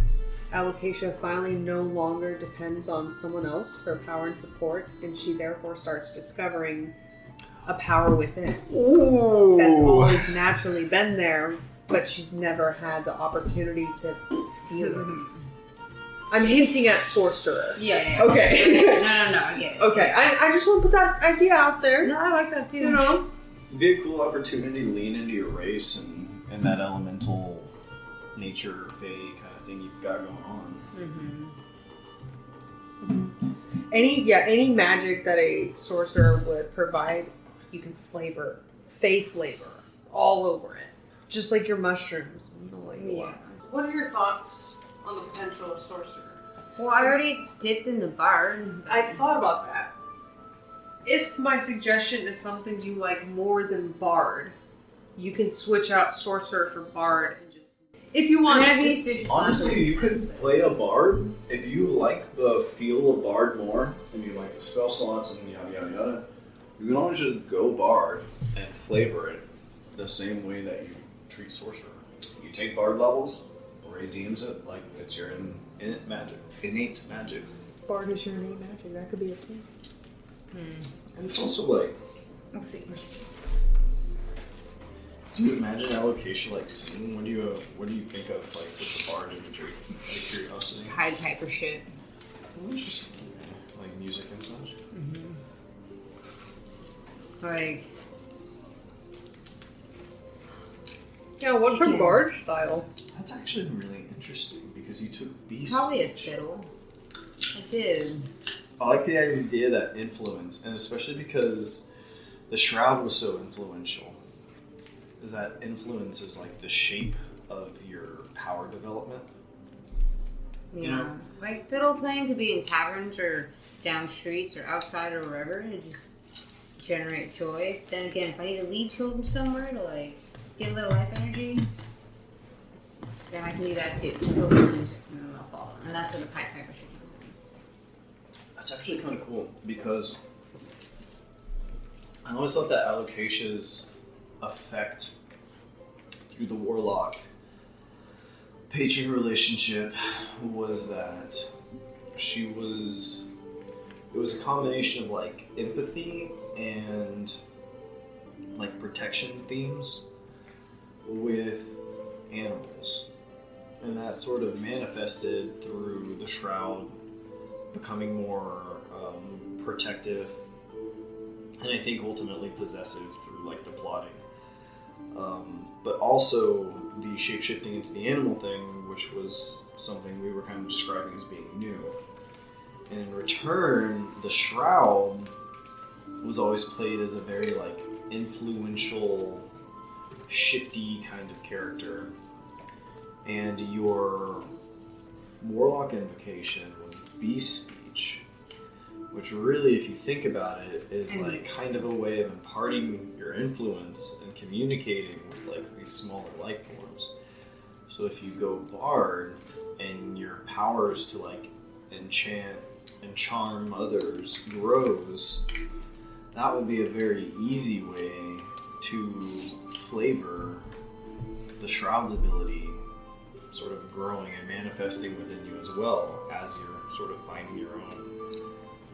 Alocasia finally no longer depends on someone else for power and support, and she therefore starts discovering a power within Ooh. that's always naturally been there, but she's never had the opportunity to feel it. I'm hinting at sorcerer. Yeah. Okay. No, I get it. Okay. I just want to put that idea out there. No, I like that too. You know? It'd be a cool opportunity to lean into your race and that elemental nature, fae kind of thing you've got going on. Any magic that a sorcerer would provide, you can flavor, fae flavor, all over it. Just like your mushrooms. Yeah. What are your thoughts on the potential of sorcerer? Well, I already dipped in the bard. I've thought about that. If my suggestion is something you like more than bard, you can switch out sorcerer for bard and just... If you want... Honestly, you could play a bard. If you like the feel of bard more, and you like the spell slots and yada yada yada, you can always just go bard and flavor it the same way that you treat sorcerer. You take bard levels, Ray deems it like it's your innate magic. Bard is your innate magic. That could be it too. And it's also like, We'll see. Do you imagine alocation like singing? What do you think of like with the bard imagery? Out of curiosity. Pied Piper shit. Oh, interesting. Okay. Like music and such. Like, Yeah, what's her bard style? That's actually really interesting because you took beast. probably a speech. fiddle. I did. I like the idea of that influence, and especially because the shroud was so influential. Is that influence is like the shape of your power development? Yeah. You know? Like, fiddle playing could be in taverns or down streets or outside or wherever. It just generate joy. Then again, if I need to lead children somewhere to, like, steal their life energy, then I can do that too. Just a little music and then they'll follow. And that's where the Pied Piper shit comes in. That's actually kind of cool because I always thought that Alocasia's effect through the warlock patron relationship was that it was a combination of like empathy and like protection themes with animals, and that sort of manifested through the shroud becoming more protective, and I think ultimately possessive through like the plotting, but also the shape-shifting into the animal thing, which was something we were kind of describing as being new. And in return, the shroud was always played as a very like influential, shifty kind of character, and your warlock invocation was beast speech, which really, if you think about it, is like kind of a way of imparting your influence and communicating with like these smaller life forms. So if you go bard and your powers to like enchant and charm others grows, that would be a very easy way to flavor the shroud's ability sort of growing and manifesting within you as well, as you're sort of finding your own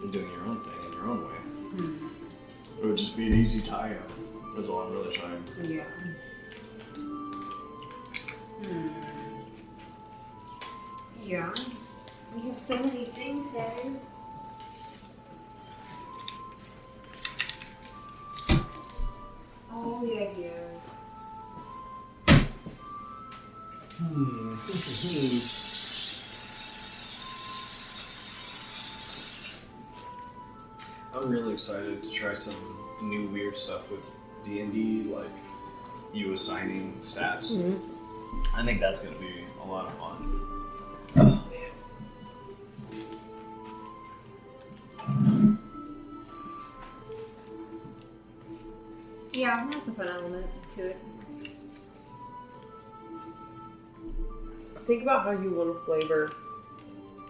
and doing your own thing in your own way. It would just be an easy tie-up. That's all I'm really trying. Yeah. Yeah. We have so many things, guys. All the ideas. I'm really excited to try some new weird stuff with D&D, like you assigning stats. I think that's going to be a lot of fun. Yeah, that's a fun element to it. Think about how you want to flavor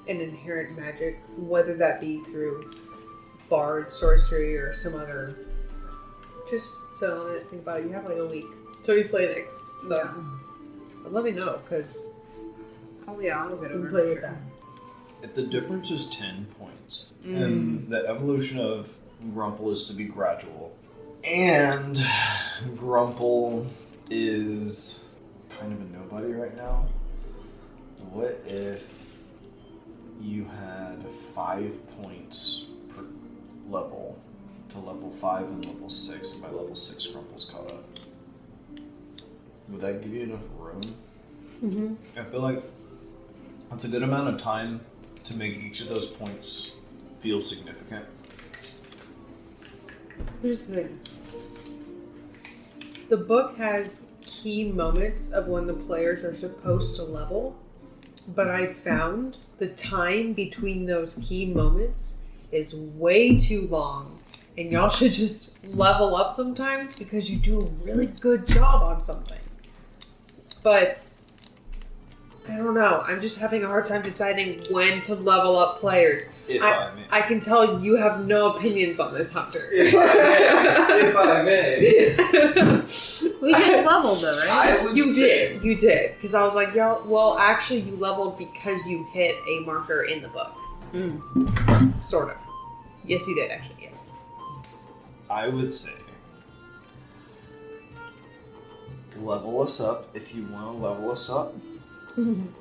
an inherent magic, whether that be through bard, sorcery, or some other. Just sit on it, think about it. You have like a week till you play next. So let me know, because Oh yeah, I'll look it we over. can play for with sure. that. If the difference is 10 points, and the evolution of Grumple is to be gradual, and Grumple is kind of a nobody right now, what if you had 5 points per level to level 5 and level 6, and by level 6 Grumple's caught up? Would that give you enough room? I feel like that's a good amount of time to make each of those points feel significant. Here's the thing. The book has key moments of when the players are supposed to level, but I found the time between those key moments is way too long, and y'all should just level up sometimes because you do a really good job on something. But I don't know. I'm just having a hard time deciding when to level up players. If I may. I can tell you have no opinions on this, Hunter. If I may. We just leveled though, right? You did. Because I was like, y'all, well, actually, you leveled because you hit a marker in the book. Sort of. Yes, you did, actually, yes. I would say level us up if you want to level us up. And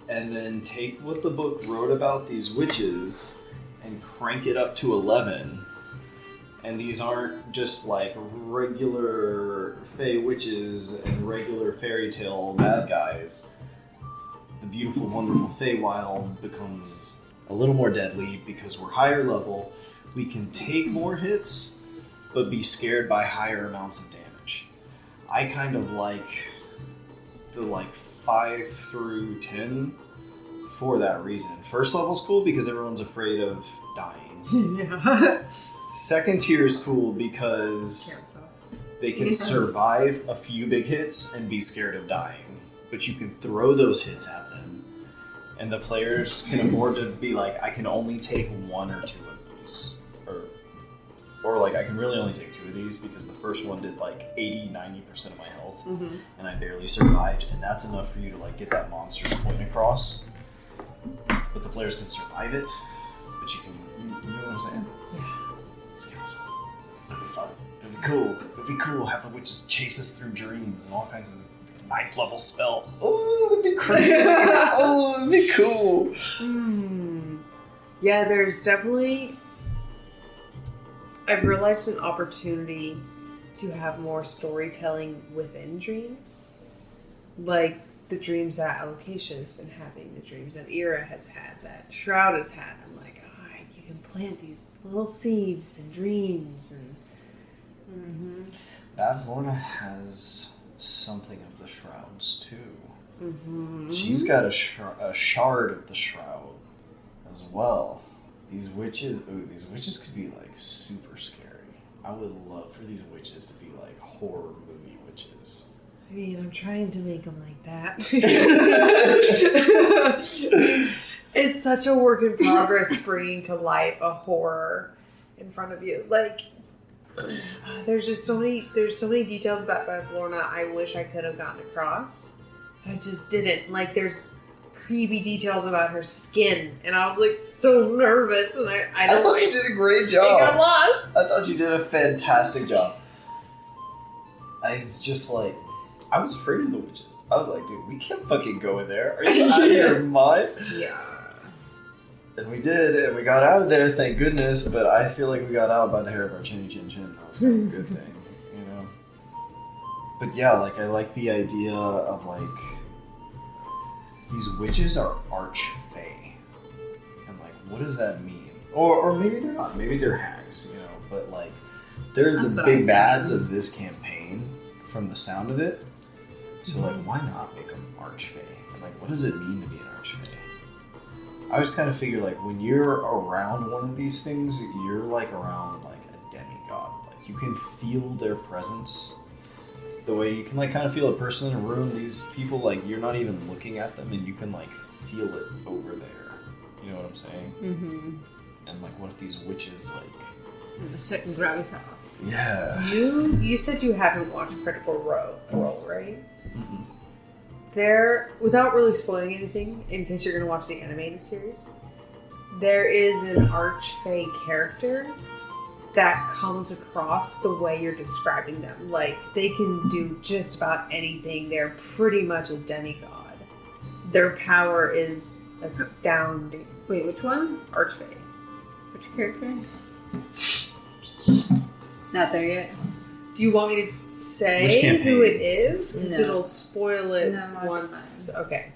then take what the book wrote about these witches and crank it up to 11. And these aren't just like regular fey witches and regular fairy tale bad guys. The beautiful, wonderful Feywild becomes a little more deadly because we're higher level. We can take more hits, but be scared by higher amounts of damage. I kind of like the 5 through 10 for that reason. First level's cool because everyone's afraid of dying. Yeah. Second tier is cool because they can survive a few big hits and be scared of dying. But you can throw those hits at them, and the players can afford to be like, I can only take 1 or 2 of these. Or like, I can really only take 2 of these because the first one did like 80-90% of my health, and I barely survived, and that's enough for you to like get that monster's point across. But the players can survive it, but you can, you know what I'm saying? Yeah. It's awesome. It'll be fun. It'll be cool. It'll be cool. Have the witches chase us through dreams and all kinds of 9th level spells. Oh, that'd be crazy. Oh, that'd be cool. Yeah, there's definitely... I've realized an opportunity to have more storytelling within dreams. Like the dreams that Allocation has been having, the dreams that Ira has had, that Shroud has had. I'm like, you can plant these little seeds and dreams and... Bavlorna has something of the shrouds too. She's got a shard of the shroud as well. These witches could be like super scary. I would love for these witches to be like horror movie witches. I mean, I'm trying to make them like that. It's such a work in progress bringing to life a horror in front of you. Like, there's so many details about Bavlorna I wish I could have gotten across. I just didn't. Like, there's creepy details about her skin, and I was like so nervous, and I thought you did a great job. I got lost. I thought you did a fantastic job. I was just like, I was afraid of the witches. I was like, dude, we can't fucking go in there. Are you out of your mind? Yeah. And we did, and we got out of there, thank goodness, but I feel like we got out by the hair of our chinny chin chin. That was kind of a good thing, you know? But yeah, like, I like the idea of, like, these witches are arch-fae. And, like, what does that mean? Or maybe they're not. Maybe they're hags, you know? But, like, they're the big bads of this campaign from the sound of it. So, like, why not make them arch-fae? And, like, what does it mean to be an arch-fae? I always kind of figure, like, when you're around one of these things, you're, like, around, like, a demigod. Like, you can feel their presence. The way you can, like, kind of feel a person in a room. These people, like, you're not even looking at them, and you can, like, feel it over there. You know what I'm saying? And, like, what if these witches, like... A certain gravitas. Yeah. You said you haven't watched Critical Role, right? There, without really spoiling anything, in case you're going to watch the animated series, there is an arch-fae character that comes across the way you're describing them. Like, they can do just about anything. They're pretty much a demigod. Their power is astounding. Wait, which one? Arch-fae. Which character? Not there yet. Do you want me to Which say campaign? who it is? Because No. it'll spoil it No, it's once. fine. Okay.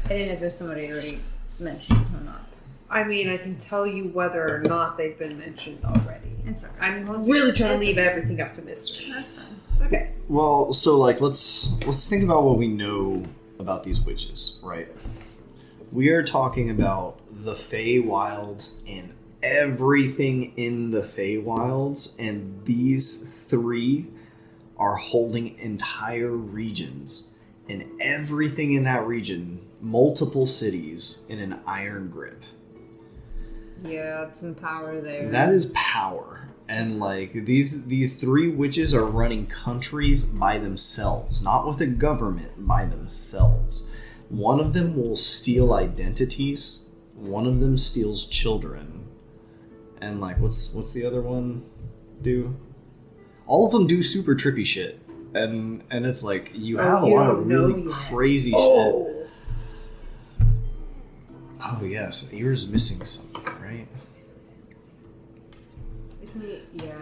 I didn't know if there's somebody already mentioned or not. I mean, I can tell you whether or not they've been mentioned already. It's alright. I'm really trying to That's leave okay. everything up to mystery. That's fine. Okay. Well, so, like, let's think about what we know about these witches, right? We are talking about the Feywilds and everything in the Feywilds, and these 3 are holding entire regions, and everything in that region, multiple cities, in an iron grip. Yeah, some power there. That is power. And, like, these 3 witches are running countries by themselves, not with a government, by themselves. One of them will steal identities. One of them steals children. And, like, what's the other one do? All of them do super trippy shit. And it's like you Oh, have a you lot don't of know really yet. crazy shit. Oh yes, ear's missing something, right? Isn't it? Yeah.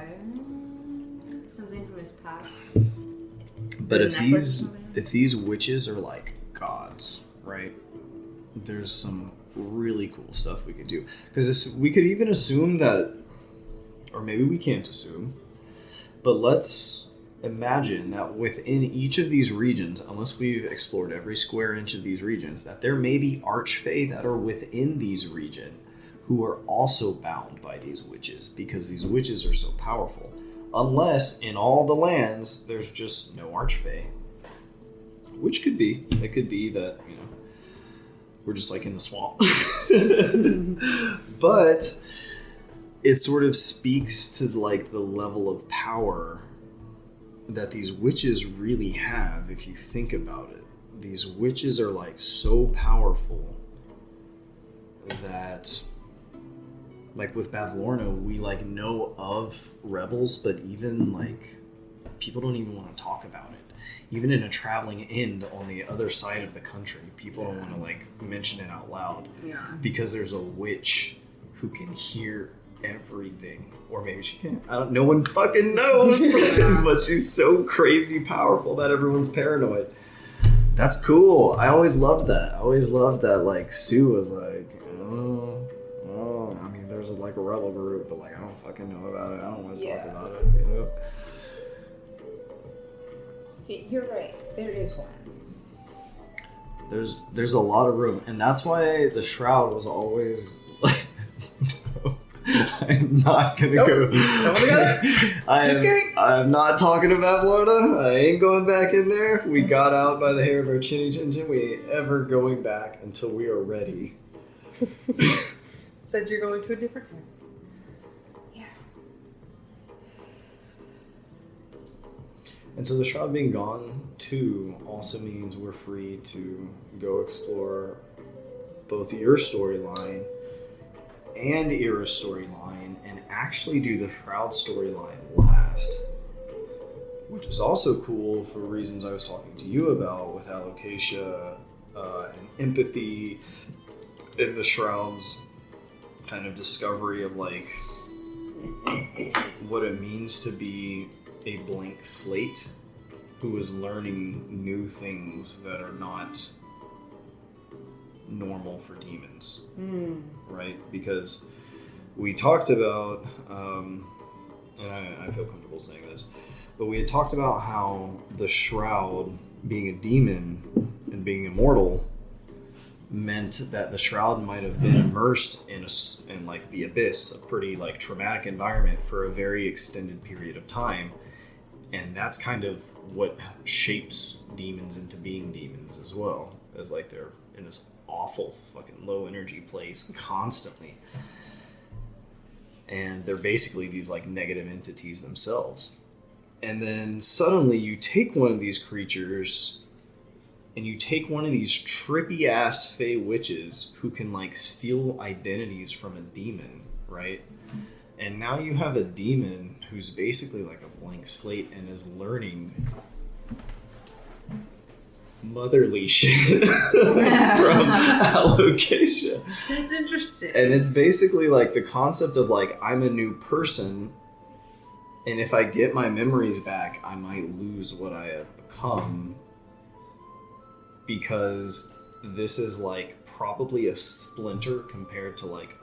Something from his past. But The if necklace these witches are like gods, right? There's some really cool stuff we could do. Because we could even assume that, or maybe we can't assume, but let's imagine that within each of these regions, unless we've explored every square inch of these regions, that there may be archfey that are within these regions who are also bound by these witches because these witches are so powerful. Unless in all the lands there's just no archfey. Which could be. It could be that, you know, we're just like in the swamp. But it sort of speaks to like the level of power that these witches really have if you think about it. These witches are like so powerful that, like with Bavlorna, we like know of rebels, but even like people don't even want to talk about it. Even in a traveling inn on the other side of the country, people don't want to like mention it out loud. Yeah. Because there's a witch who can hear everything. Or maybe she can't. No one fucking knows. But she's so crazy powerful that everyone's paranoid. That's cool. I always loved that. I always loved that like Sue was like, oh, I mean there's like a rebel group, but like I don't fucking know about it. I don't want to talk about it, you know? You're right. There is one. There's a lot of room, and that's why the shroud was always like. No, I'm not gonna go. Don't wanna go there. It's too scary. I'm not talking about Florida. I ain't going back in there. If we got out by the hair of our chinny chin chin, we ain't ever going back until we are ready. Said you're going to a different one. And so the shroud being gone too also means we're free to go explore both your storyline and Ira's storyline and actually do the shroud storyline last. Which is also cool for reasons I was talking to you about with Alocasia and empathy and the shroud's kind of discovery of like what it means to be a blank slate who is learning new things that are not normal for demons, right? Because we talked about, and I feel comfortable saying this, but we had talked about how the shroud, being a demon and being immortal, meant that the shroud might have been immersed in like the abyss, a pretty like traumatic environment for a very extended period of time. And that's kind of what shapes demons into being demons as well, as like they're in this awful fucking low energy place constantly. And they're basically these like negative entities themselves. And then suddenly you take one of these creatures and you take one of these trippy ass fey witches who can like steal identities from a demon, right? And now you have a demon who's basically like a blank slate and is learning motherly shit from Alocasia. That's interesting. And it's basically like the concept of like, I'm a new person, and if I get my memories back, I might lose what I have become, because this is like probably a splinter compared to like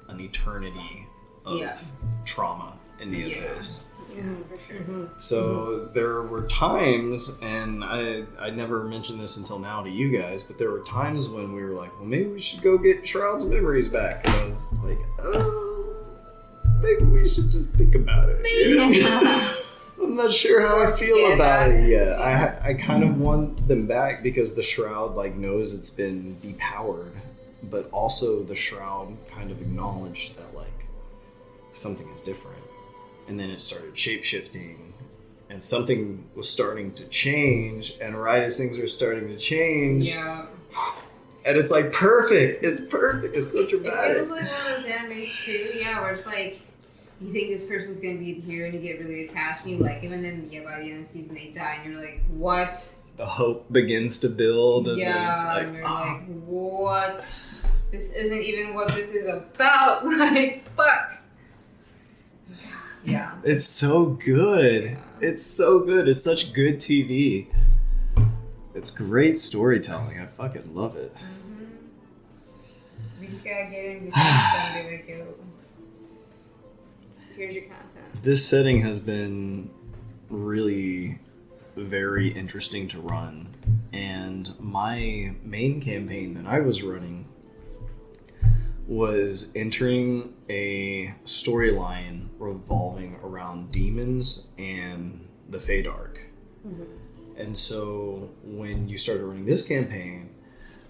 an eternity of trauma in the abyss. Yeah, for sure. So there were times, and I never mentioned this until now to you guys, but there were times when we were like, well, maybe we should go get Shroud's memories back. And I was like, oh, maybe we should just think about it. You know? I'm not sure how I feel about it yet. I kind of want them back because the Shroud like knows it's been depowered, but also the Shroud kind of acknowledged that like something is different. And then it started shape-shifting, and something was starting to change, and right as things were starting to change, and it's like perfect. It's perfect. It's so dramatic. It feels like one of those animes too, where it's like you think this person's gonna be here and you get really attached and you like him, and then by the end of the season they die and you're like, what? The hope begins to build. And Yeah, and you're like, what? This isn't even what this is about. Like, fuck. Yeah. It's so good. Yeah. It's so good. It's such good TV. It's great storytelling. I fucking love it. We just gotta get in before somebody like, yo, here's your content. This setting has been really very interesting to run, and my main campaign that I was running was entering a storyline revolving around demons and the Feydark. And so when you started running this campaign,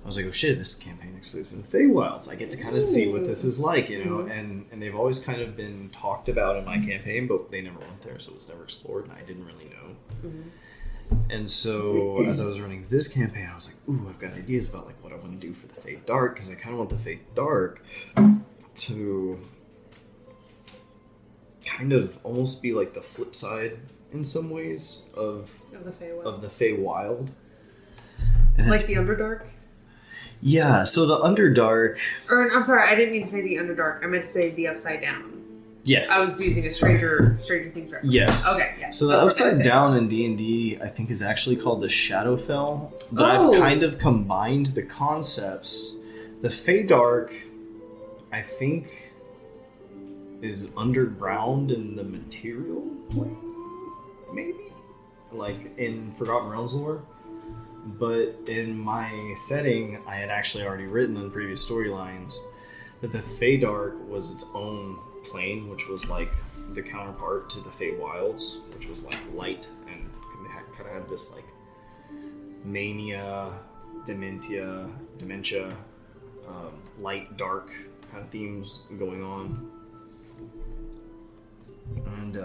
I was like, oh shit, this campaign takes in the Feywilds. I get to kind of see what this is like, you know? And they've always kind of been talked about in my campaign, but they never went there, so it was never explored, and I didn't really know. And so as I was running this campaign, I was like, ooh, I've got ideas about like what I want to do for the Feydark, because I kind of want the Feydark to kind of almost be like the flip side in some ways of the Feywild. And Like the Underdark? yeah, so the Underdark. Or, I'm sorry, I didn't mean to say the Underdark. I meant to say the Upside Down. Yes. I was using a Stranger Things reference. Yes. Okay, yeah. So the That's what I Upside said. Down in D&D, I think, is actually called the Shadowfell. But Oh. I've kind of combined the concepts. The Feydark, I think, is underground in the material plane, maybe? Like in Forgotten Realms lore. But in my setting, I had actually already written in previous storylines that the Feydark was its own plane, which was like the counterpart to the Feywilds, which was like light and kind of had this like mania, dementia, light, dark kind of themes going on. And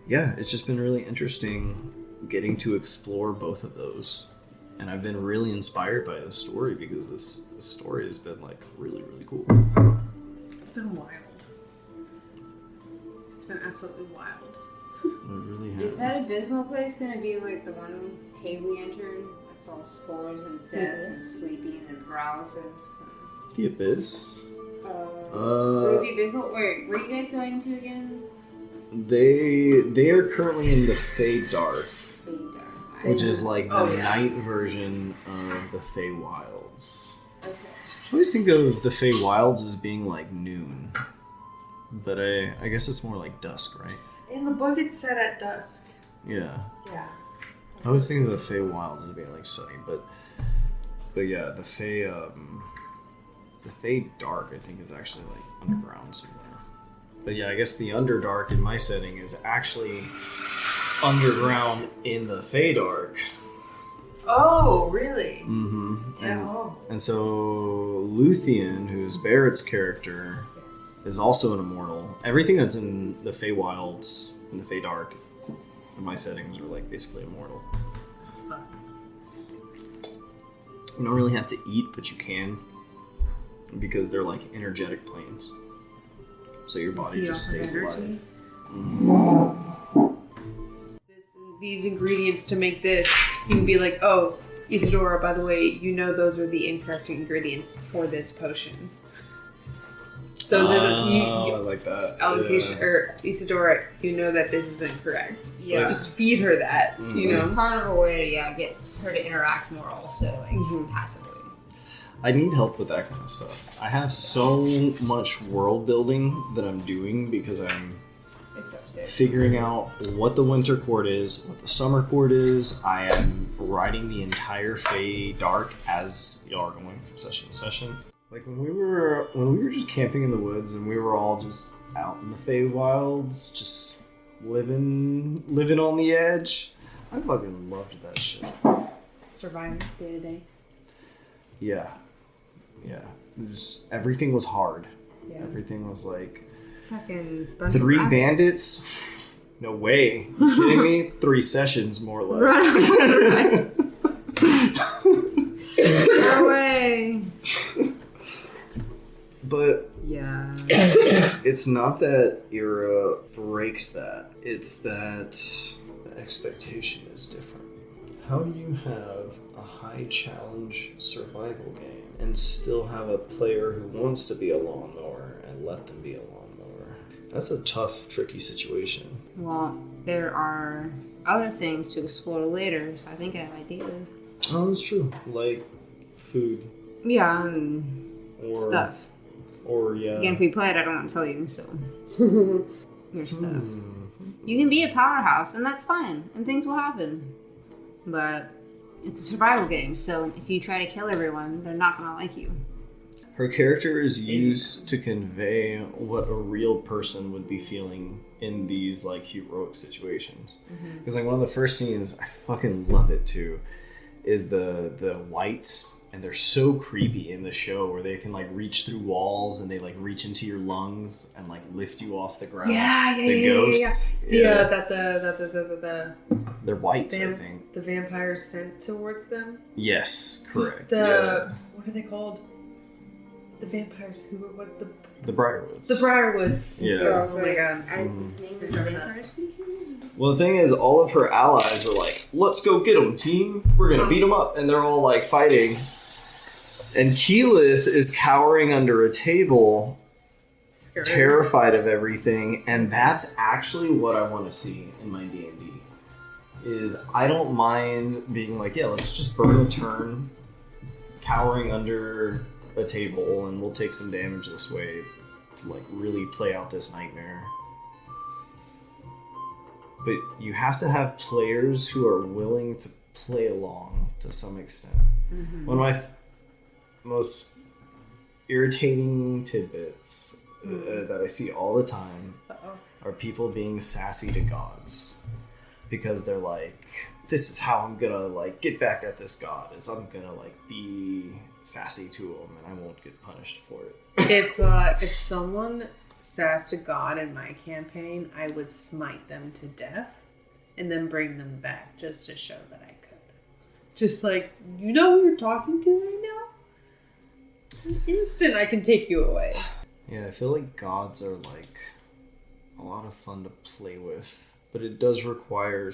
yeah, it's just been really interesting getting to explore both of those. And I've been really inspired by this story because this story has been like really, really cool. It's been wild. It's been absolutely wild. It really has. Is that abysmal place gonna be like the one cave we entered? That's all spores and death and sleepy and paralysis. The Abyss? Where the abysmal? Where you guys going to again? They are currently in the Feydark, which is like the Oh, yeah. night version of the Feywilds. Okay. I always think of the Feywilds as being like noon, but I guess it's more like dusk, right? In the book, it's set at dusk. Yeah. Yeah. I always think of the Feywilds as being like sunny, but yeah, the Feydark I think is actually like underground somewhere. But yeah, I guess the Underdark in my setting is actually underground in the Feydark. Oh, really? Mm-hmm. Yeah. Oh. And so Luthien, who's Barrett's character, Yes. is also an immortal. Everything that's in the Feywilds and the Feydark in my settings are like basically immortal. That's fun. You don't really have to eat, but you can, because they're like energetic planes. So your body Feed just off of stays energy. alive. These ingredients to make this, you can be like, oh, Isadora, by the way, you know those are the incorrect ingredients for this potion. So then I like that. allocation, or Isadora, you know that this is incorrect. Yeah. Just feed her that, you It's know? part of a way to get her to interact more also, like passively. I need help with that kind of stuff. I have so much world building that I'm doing because I'm It's upstairs. figuring out what the winter court is, what the summer court is. I am writing the entire Feydark as y'all are going from session to session. Like when we were just camping in the woods and we were all just out in the Feywilds, just living on the edge. I fucking loved that shit. Surviving day to day. Yeah. Just everything was hard. Yeah. Everything was like Fucking bunch 3 of rabbits. bandits. No way. You kidding me? 3 sessions more like. Right. No way. But Yeah. it's not that Era breaks that. It's that the expectation is different. How do you have a high challenge survival game and still have a player who wants to be a lawnmower and let them be a lawnmower? That's a tough, tricky situation. Well, there are other things to explore later, so I think I have ideas. Oh, that's true. Like food. Yeah, Or stuff. Or, yeah. Again, if we play it, I don't want to tell you, so. Your stuff. You can be a powerhouse, and that's fine, and things will happen. But it's a survival game, so if you try to kill everyone, they're not going to like you. Her character is used to convey what a real person would be feeling in these, like, heroic situations. Because, like, one of the first scenes, I fucking love it, too, is the whites, and they're so creepy in the show where they can, like, reach through walls and they, like, reach into your lungs and, like, lift you off the ground. The ghosts. They're whites, I think. The vampires sent towards them. Yes, correct. What are they called? The vampires who were what The Briarwoods. the Briarwoods. Yeah. Oh my god. Well, the thing is, all of her allies are like, let's go get them, team. We're going to beat them up. And they're all, like, fighting. And Keyleth is cowering under a table, terrified of everything. And that's actually what I want to see in my D&D. Is I don't mind being like, yeah, let's just burn a turn, cowering under a table, and we'll take some damage this way to, like, really play out this nightmare. But you have to have players who are willing to play along to some extent. One of my most irritating tidbits that I see all the time are people being sassy to gods. Because they're like, this is how I'm gonna, like, get back at this god, is I'm gonna, like, be sassy to him and I won't get punished for it. If someone sassed a god in my campaign, I would smite them to death and then bring them back just to show that I could. Just like, you know who you're talking to right now? Instant, I can take you away. Yeah, I feel like gods are, like, a lot of fun to play with, but it does require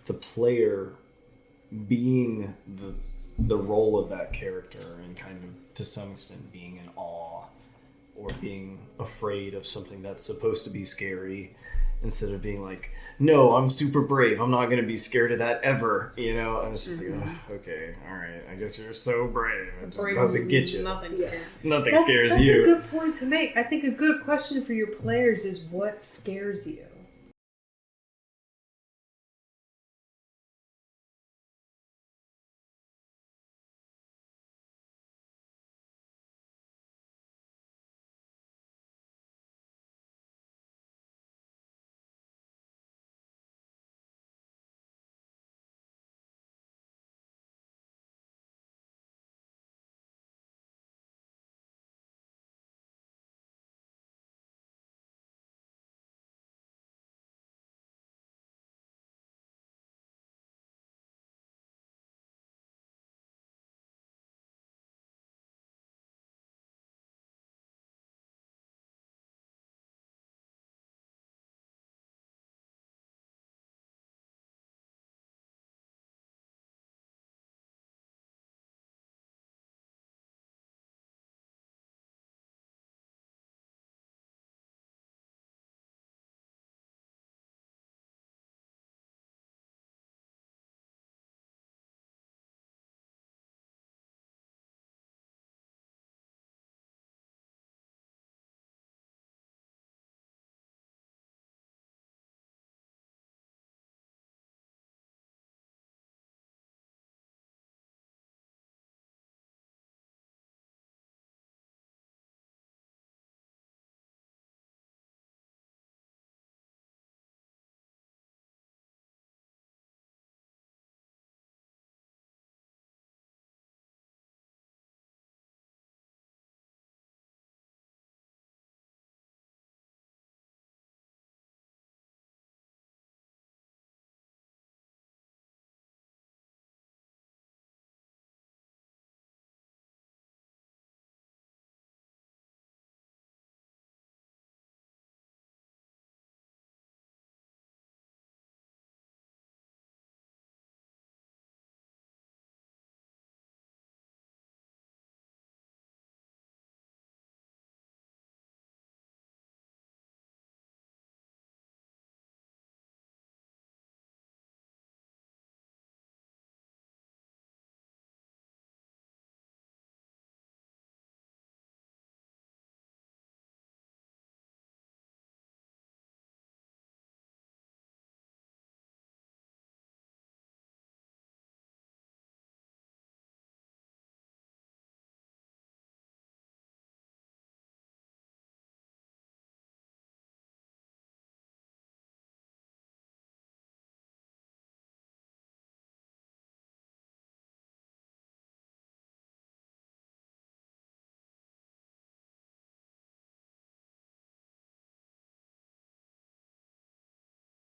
the player being the role of that character and kind of, to some extent, being in awe or being afraid of something that's supposed to be scary, instead of being like, no, I'm super brave, I'm not going to be scared of that ever, you know? And it's just like, oh, okay, alright, I guess you're so brave. It just doesn't get you. Nothing scares Nothing scares you. That's a good point to make. I think a good question for your players is, what scares you?